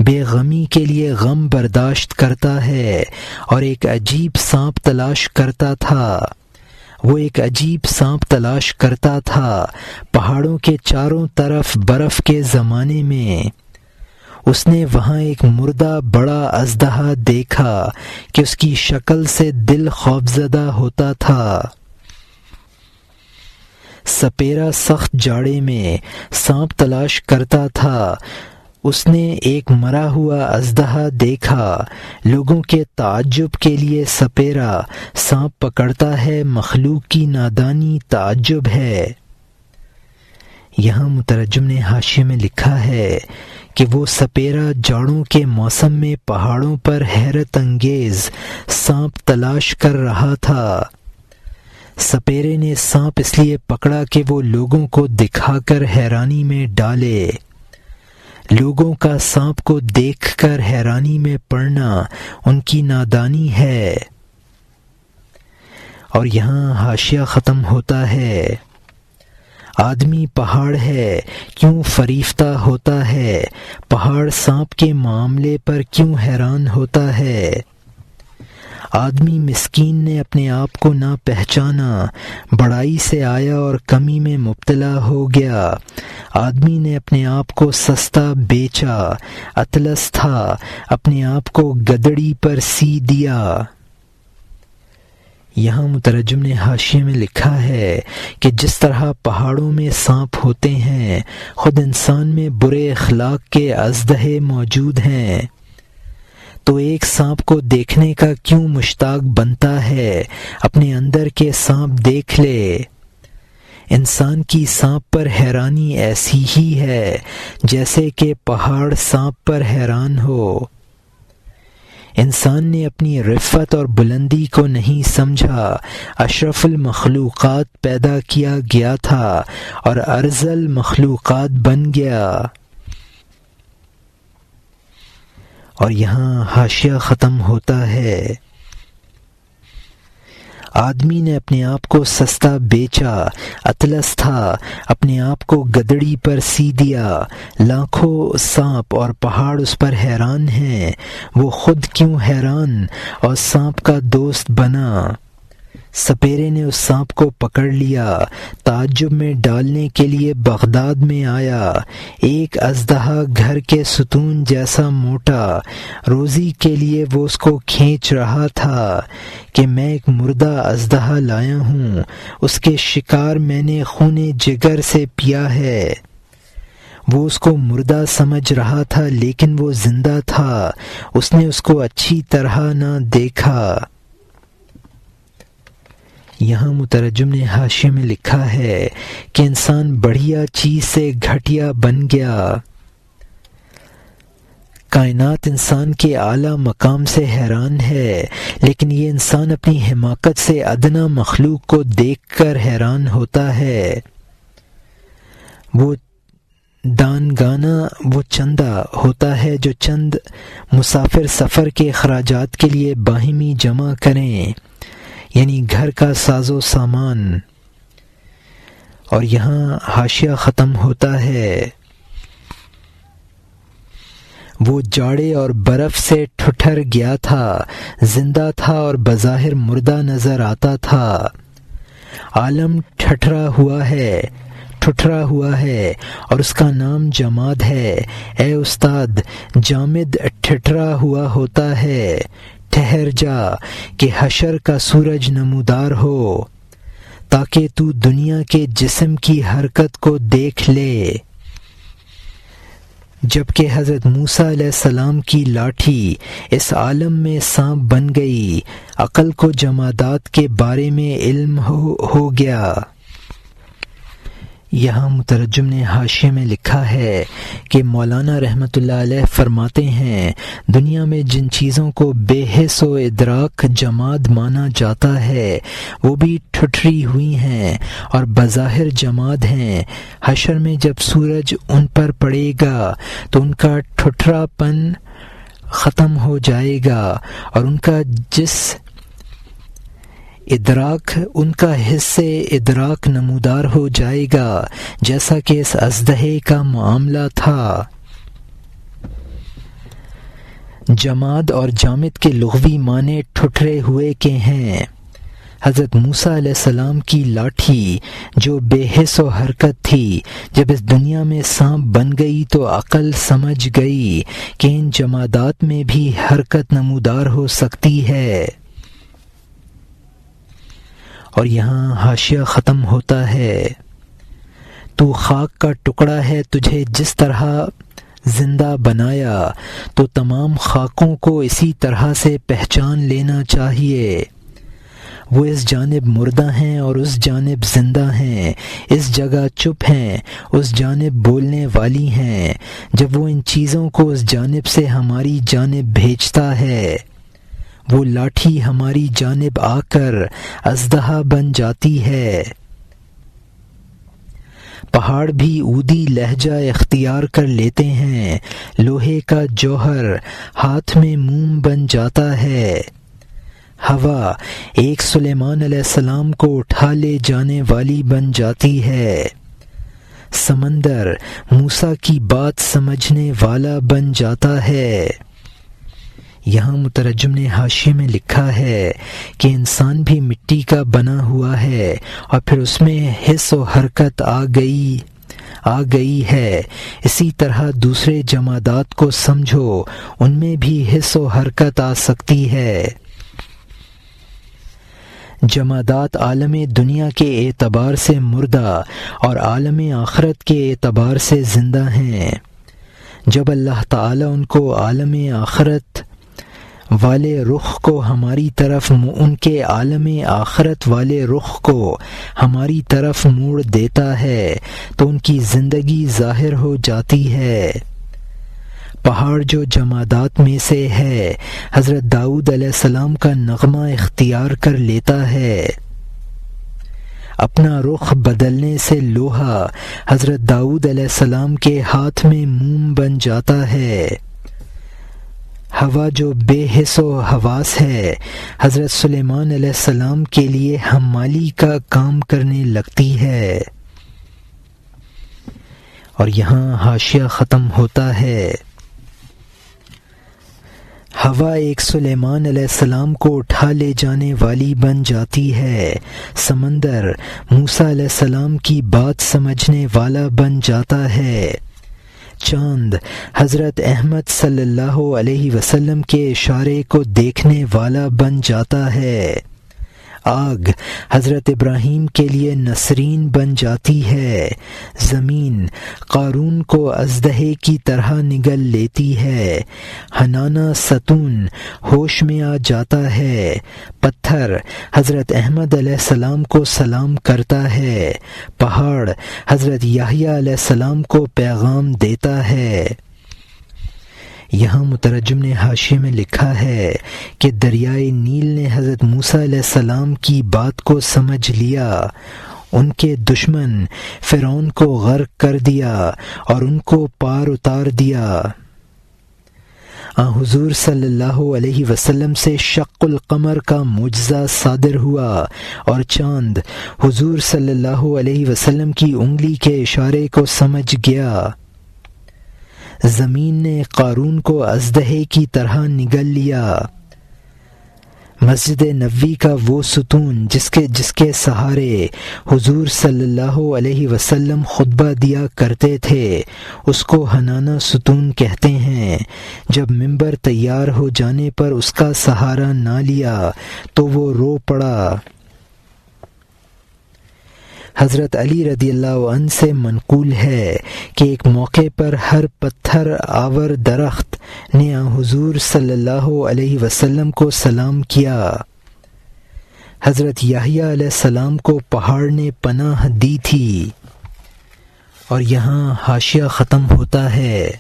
بے غمی کے لیے غم برداشت کرتا ہے، اور ایک عجیب سانپ تلاش کرتا تھا۔ وہ ایک عجیب سانپ تلاش کرتا تھا پہاڑوں کے چاروں طرف برف کے زمانے میں۔ اس نے وہاں ایک مردہ بڑا اژدہا دیکھا کہ اس کی شکل سے دل خوفزدہ ہوتا تھا۔ سپیرا سخت جاڑے میں سانپ تلاش کرتا تھا، اس نے ایک مرا ہوا اژدہا دیکھا۔ لوگوں کے تعجب کے لیے سپیرا سانپ پکڑتا ہے، مخلوق کی نادانی تعجب ہے۔ یہاں مترجم نے حاشیے میں لکھا ہے کہ وہ سپیرا جاڑوں کے موسم میں پہاڑوں پر حیرت انگیز سانپ تلاش کر رہا تھا۔ سپیرے نے سانپ اس لیے پکڑا کہ وہ لوگوں کو دکھا کر حیرانی میں ڈالے۔ لوگوں کا سانپ کو دیکھ کر حیرانی میں پڑنا ان کی نادانی ہے۔ اور یہاں حاشیہ ختم ہوتا ہے۔ آدمی پہاڑ ہے، کیوں فریفتہ ہوتا ہے؟ پہاڑ سانپ کے معاملے پر کیوں حیران ہوتا ہے؟ آدمی مسکین نے اپنے آپ کو نہ پہچانا، بڑائی سے آیا اور کمی میں مبتلا ہو گیا۔ آدمی نے اپنے آپ کو سستا بیچا، اطلس تھا، اپنے آپ کو گدڑی پر سی دیا۔ یہاں مترجم نے حاشیے میں لکھا ہے کہ جس طرح پہاڑوں میں سانپ ہوتے ہیں، خود انسان میں برے اخلاق کے اژدہے موجود ہیں۔ تو ایک سانپ کو دیکھنے کا کیوں مشتاق بنتا ہے؟ اپنے اندر کے سانپ دیکھ لے۔ انسان کی سانپ پر حیرانی ایسی ہی ہے جیسے کہ پہاڑ سانپ پر حیران ہو۔ انسان نے اپنی رفعت اور بلندی کو نہیں سمجھا، اشرف المخلوقات پیدا کیا گیا تھا اور ارذل مخلوقات بن گیا۔ اور یہاں حاشیہ ختم ہوتا ہے۔ آدمی نے اپنے آپ کو سستا بیچا، اطلس تھا، اپنے آپ کو گدڑی پر سی دیا، لاکھوں سانپ اور پہاڑ اس پر حیران ہیں، وہ خود کیوں حیران اور سانپ کا دوست بنا۔ سپیرے نے اس سانپ کو پکڑ لیا، تعجب میں ڈالنے کے لیے بغداد میں آیا، ایک اژدہا گھر کے ستون جیسا موٹا، روزی کے لیے وہ اس کو کھینچ رہا تھا کہ میں ایک مردہ اژدہا لایا ہوں، اس کے شکار میں نے خون جگر سے پیا ہے۔ وہ اس کو مردہ سمجھ رہا تھا لیکن وہ زندہ تھا، اس نے اس کو اچھی طرح نہ دیکھا۔ یہاں مترجم نے حاشیے میں لکھا ہے کہ انسان بڑھیا چیز سے گھٹیا بن گیا۔ کائنات انسان کے اعلیٰ مقام سے حیران ہے، لیکن یہ انسان اپنی حماقت سے ادنیٰ مخلوق کو دیکھ کر حیران ہوتا ہے۔ وہ دانگانہ وہ چندہ ہوتا ہے جو چند مسافر سفر کے اخراجات کے لیے باہمی جمع کریں، یعنی گھر کا ساز و سامان۔ اور یہاں حاشیہ ختم ہوتا ہے۔ وہ جاڑے اور برف سے ٹھٹر گیا تھا، زندہ تھا اور بظاہر مردہ نظر آتا تھا۔ عالم ٹھٹرا ہوا ہے اور اس کا نام جماد ہے۔ اے استاد، جامد ٹھٹرا ہوا ہوتا ہے، ٹھہر جا کہ حشر کا سورج نمودار ہو تاکہ تو دنیا کے جسم کی حرکت کو دیکھ لے۔ جبکہ حضرت موسیٰ علیہ السلام کی لاٹھی اس عالم میں سانپ بن گئی، عقل کو جمادات کے بارے میں علم ہو گیا۔ یہاں مترجم نے حاشیے میں لکھا ہے کہ مولانا رحمۃ اللہ علیہ فرماتے ہیں، دنیا میں جن چیزوں کو بے حس و ادراک جماد مانا جاتا ہے وہ بھی ٹھٹری ہوئی ہیں اور بظاہر جماد ہیں۔ حشر میں جب سورج ان پر پڑے گا تو ان کا ٹھٹرا پن ختم ہو جائے گا اور ان کا ان کا حصے ادراک نمودار ہو جائے گا، جیسا کہ اس اژدہے کا معاملہ تھا۔ جماد اور جامد کے لغوی معنی ٹھٹرے ہوئے کے ہیں۔ حضرت موسیٰ علیہ السلام کی لاٹھی جو بے حس و حرکت تھی، جب اس دنیا میں سانپ بن گئی تو عقل سمجھ گئی کہ ان جمادات میں بھی حرکت نمودار ہو سکتی ہے۔ اور یہاں حاشیہ ختم ہوتا ہے۔ تو خاک کا ٹکڑا ہے، تجھے جس طرح زندہ بنایا تو تمام خاکوں کو اسی طرح سے پہچان لینا چاہیے۔ وہ اس جانب مردہ ہیں اور اس جانب زندہ ہیں، اس جگہ چپ ہیں، اس جانب بولنے والی ہیں۔ جب وہ ان چیزوں کو اس جانب سے ہماری جانب بھیجتا ہے، وہ لاٹھی ہماری جانب آ کر اژدہا بن جاتی ہے۔ پہاڑ بھی اودی لہجہ اختیار کر لیتے ہیں، لوہے کا جوہر ہاتھ میں موم بن جاتا ہے۔ ہوا ایک سلیمان علیہ السلام کو اٹھا لے جانے والی بن جاتی ہے۔ سمندر موسیٰ کی بات سمجھنے والا بن جاتا ہے۔ یہاں مترجم نے حاشیے میں لکھا ہے کہ انسان بھی مٹی کا بنا ہوا ہے اور پھر اس میں حس و حرکت آ گئی ہے۔ اسی طرح دوسرے جمادات کو سمجھو، ان میں بھی حس و حرکت آ سکتی ہے۔ جمادات عالم دنیا کے اعتبار سے مردہ اور عالم آخرت کے اعتبار سے زندہ ہیں۔ جب اللہ تعالیٰ ان کو عالم آخرت والے رخ کو ہماری طرف ان کے عالم آخرت والے رخ کو ہماری طرف موڑ دیتا ہے تو ان کی زندگی ظاہر ہو جاتی ہے۔ پہاڑ جو جمادات میں سے ہے، حضرت داؤد علیہ السلام کا نغمہ اختیار کر لیتا ہے۔ اپنا رخ بدلنے سے لوہا حضرت داؤد علیہ السلام کے ہاتھ میں موم بن جاتا ہے۔ ہوا جو بے حس و حواس ہے، حضرت سلیمان علیہ السلام کے لیے حمالی کا کام کرنے لگتی ہے۔ اور یہاں حاشیہ ختم ہوتا ہے۔ ہوا ایک سلیمان علیہ السلام کو اٹھا لے جانے والی بن جاتی ہے، سمندر موسیٰ علیہ السلام کی بات سمجھنے والا بن جاتا ہے، چاند حضرت احمد صلی اللہ علیہ وسلم کے اشارے کو دیکھنے والا بن جاتا ہے، آگ حضرت ابراہیم کے لیے نسرین بن جاتی ہے، زمین قارون کو اژدہے کی طرح نگل لیتی ہے، حنانہ ستون ہوش میں آ جاتا ہے، پتھر حضرت احمد علیہ السلام کو سلام کرتا ہے، پہاڑ حضرت یحییٰ علیہ السلام کو پیغام دیتا ہے۔ یہاں مترجم نے حاشیے میں لکھا ہے کہ دریائے نیل نے حضرت موسیٰ علیہ السلام کی بات کو سمجھ لیا، ان کے دشمن فرعون کو غرق کر دیا اور ان کو پار اتار دیا۔ حضور صلی اللہ علیہ وسلم سے شق القمر کا معجزہ صادر ہوا اور چاند حضور صلی اللہ علیہ وسلم کی انگلی کے اشارے کو سمجھ گیا، زمین نے قارون کو اژدہے کی طرح نگل لیا، مسجد نبوی کا وہ ستون جس کے سہارے حضور صلی اللہ علیہ وسلم خطبہ دیا کرتے تھے، اس کو حنانہ ستون کہتے ہیں، جب ممبر تیار ہو جانے پر اس کا سہارا نہ لیا تو وہ رو پڑا۔ حضرت علی رضی اللہ عنہ سے منقول ہے کہ ایک موقع پر ہر پتھر آور درخت نے حضور صلی اللہ علیہ وسلم کو سلام کیا، حضرت یحییٰ علیہ السلام کو پہاڑ نے پناہ دی تھی۔ اور یہاں حاشیہ ختم ہوتا ہے۔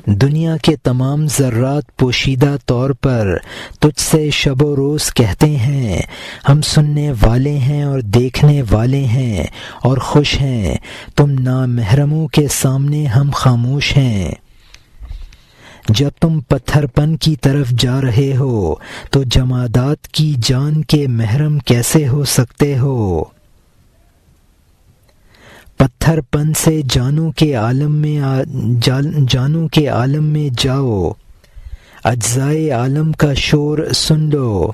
دنیا کے تمام ذرات پوشیدہ طور پر تجھ سے شب و روز کہتے ہیں، ہم سننے والے ہیں اور دیکھنے والے ہیں اور خوش ہیں، تم نامحرموں کے سامنے ہم خاموش ہیں۔ جب تم پتھر پن کی طرف جا رہے ہو تو جمادات کی جان کے محرم کیسے ہو سکتے ہو؟ پتھر پن سے جانوں کے عالم میں جاؤ، اجزائے عالم کا شور سن لو،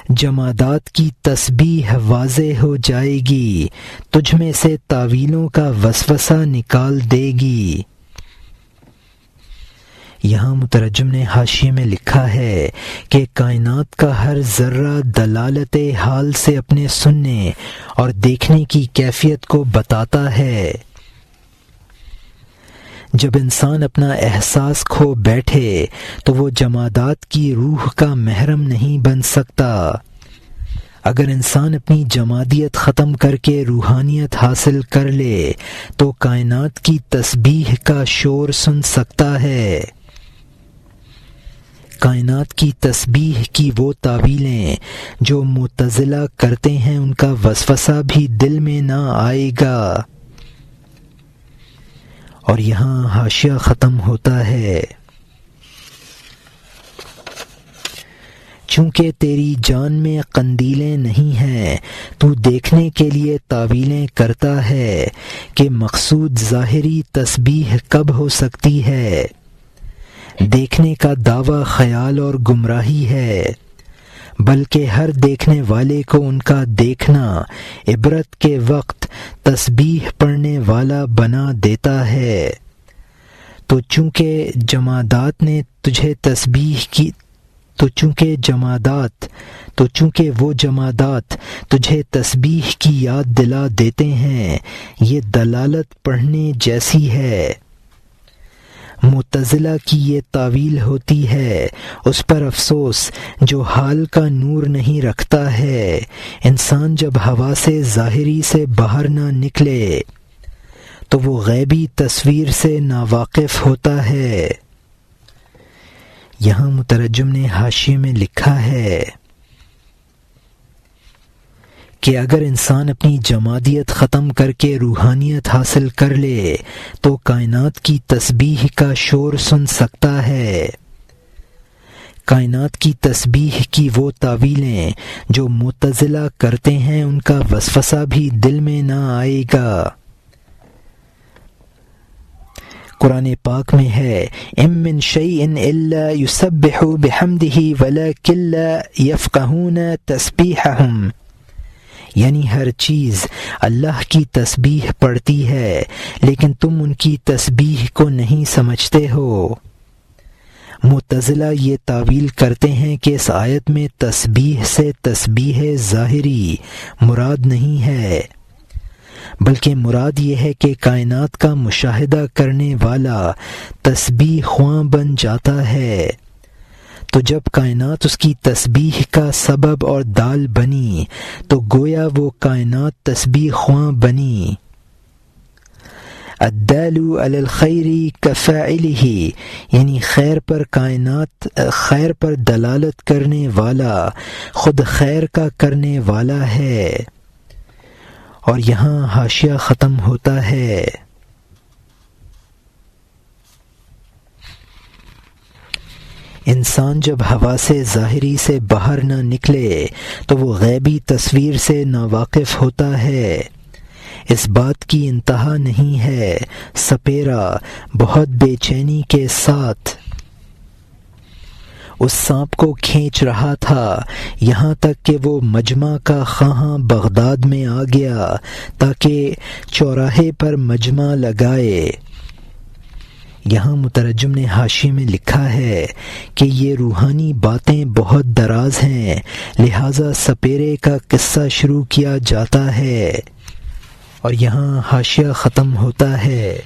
جمادات کی تسبیح واضح ہو جائے گی، تجھ میں سے تعویلوں کا وسوسہ نکال دے گی۔ یہاں مترجم نے حاشیے میں لکھا ہے کہ کائنات کا ہر ذرہ دلالت حال سے اپنے سننے اور دیکھنے کی کیفیت کو بتاتا ہے۔ جب انسان اپنا احساس کھو بیٹھے تو وہ جمادات کی روح کا محرم نہیں بن سکتا۔ اگر انسان اپنی جمادیت ختم کر کے روحانیت حاصل کر لے تو کائنات کی تسبیح کا شور سن سکتا ہے۔ کائنات کی تسبیح کی وہ تعویلیں جو معتزلہ کرتے ہیں ان کا وسوسہ بھی دل میں نہ آئے گا۔ اور یہاں حاشیہ ختم ہوتا ہے۔ چونکہ تیری جان میں قندیلیں نہیں ہیں، تو دیکھنے کے لیے تعویلیں کرتا ہے کہ مقصود ظاہری تسبیح کب ہو سکتی ہے۔ دیکھنے کا دعویٰ خیال اور گمراہی ہے، بلکہ ہر دیکھنے والے کو ان کا دیکھنا عبرت کے وقت تسبیح پڑھنے والا بنا دیتا ہے۔ تو چونکہ وہ جمادات تجھے تسبیح کی یاد دلا دیتے ہیں، یہ دلالت پڑھنے جیسی ہے۔ معتزلہ کی یہ تعویل ہوتی ہے، اس پر افسوس جو حال کا نور نہیں رکھتا ہے۔ انسان جب ہوا سے ظاہری سے باہر نہ نکلے تو وہ غیبی تصویر سے ناواقف ہوتا ہے۔ یہاں مترجم نے حاشیے میں لکھا ہے کہ اگر انسان اپنی جمادیت ختم کر کے روحانیت حاصل کر لے تو کائنات کی تسبیح کا شور سن سکتا ہے۔ کائنات کی تسبیح کی وہ تعویلیں جو معتزلہ کرتے ہیں ان کا وسوسہ بھی دل میں نہ آئے گا۔ قرآن پاک میں ہے اِن مِّن شَيْءٍ إِلَّا يُسَبِّحُ بِحَمْدِهِ وَلَكِن لَّا يَفْقَهُونَ تَسْبِيحَهُمْ، یعنی ہر چیز اللہ کی تسبیح پڑھتی ہے لیکن تم ان کی تسبیح کو نہیں سمجھتے ہو۔ معتزلہ یہ تعویل کرتے ہیں کہ اس آیت میں تسبیح سے تسبیح ظاہری مراد نہیں ہے، بلکہ مراد یہ ہے کہ کائنات کا مشاہدہ کرنے والا تسبیح خواں بن جاتا ہے، تو جب کائنات اس کی تسبیح کا سبب اور دال بنی تو گویا وہ کائنات تسبیح خواں بنی۔ الدال علی الخیر کفاعلہ، یعنی خیر پر کائنات خیر پر دلالت کرنے والا خود خیر کا کرنے والا ہے۔ اور یہاں حاشیہ ختم ہوتا ہے۔ انسان جب حواس ظاہری سے باہر نہ نکلے تو وہ غیبی تصویر سے ناواقف ہوتا ہے۔ اس بات کی انتہا نہیں ہے، سپیرا بہت بے چینی کے ساتھ اس سانپ کو کھینچ رہا تھا، یہاں تک کہ وہ مجمع کا خواہاں بغداد میں آ گیا تاکہ چوراہے پر مجمع لگائے۔ یہاں مترجم نے حاشیے میں لکھا ہے کہ یہ روحانی باتیں بہت دراز ہیں، لہذا سپیرے کا قصہ شروع کیا جاتا ہے، اور یہاں حاشیہ ختم ہوتا ہے۔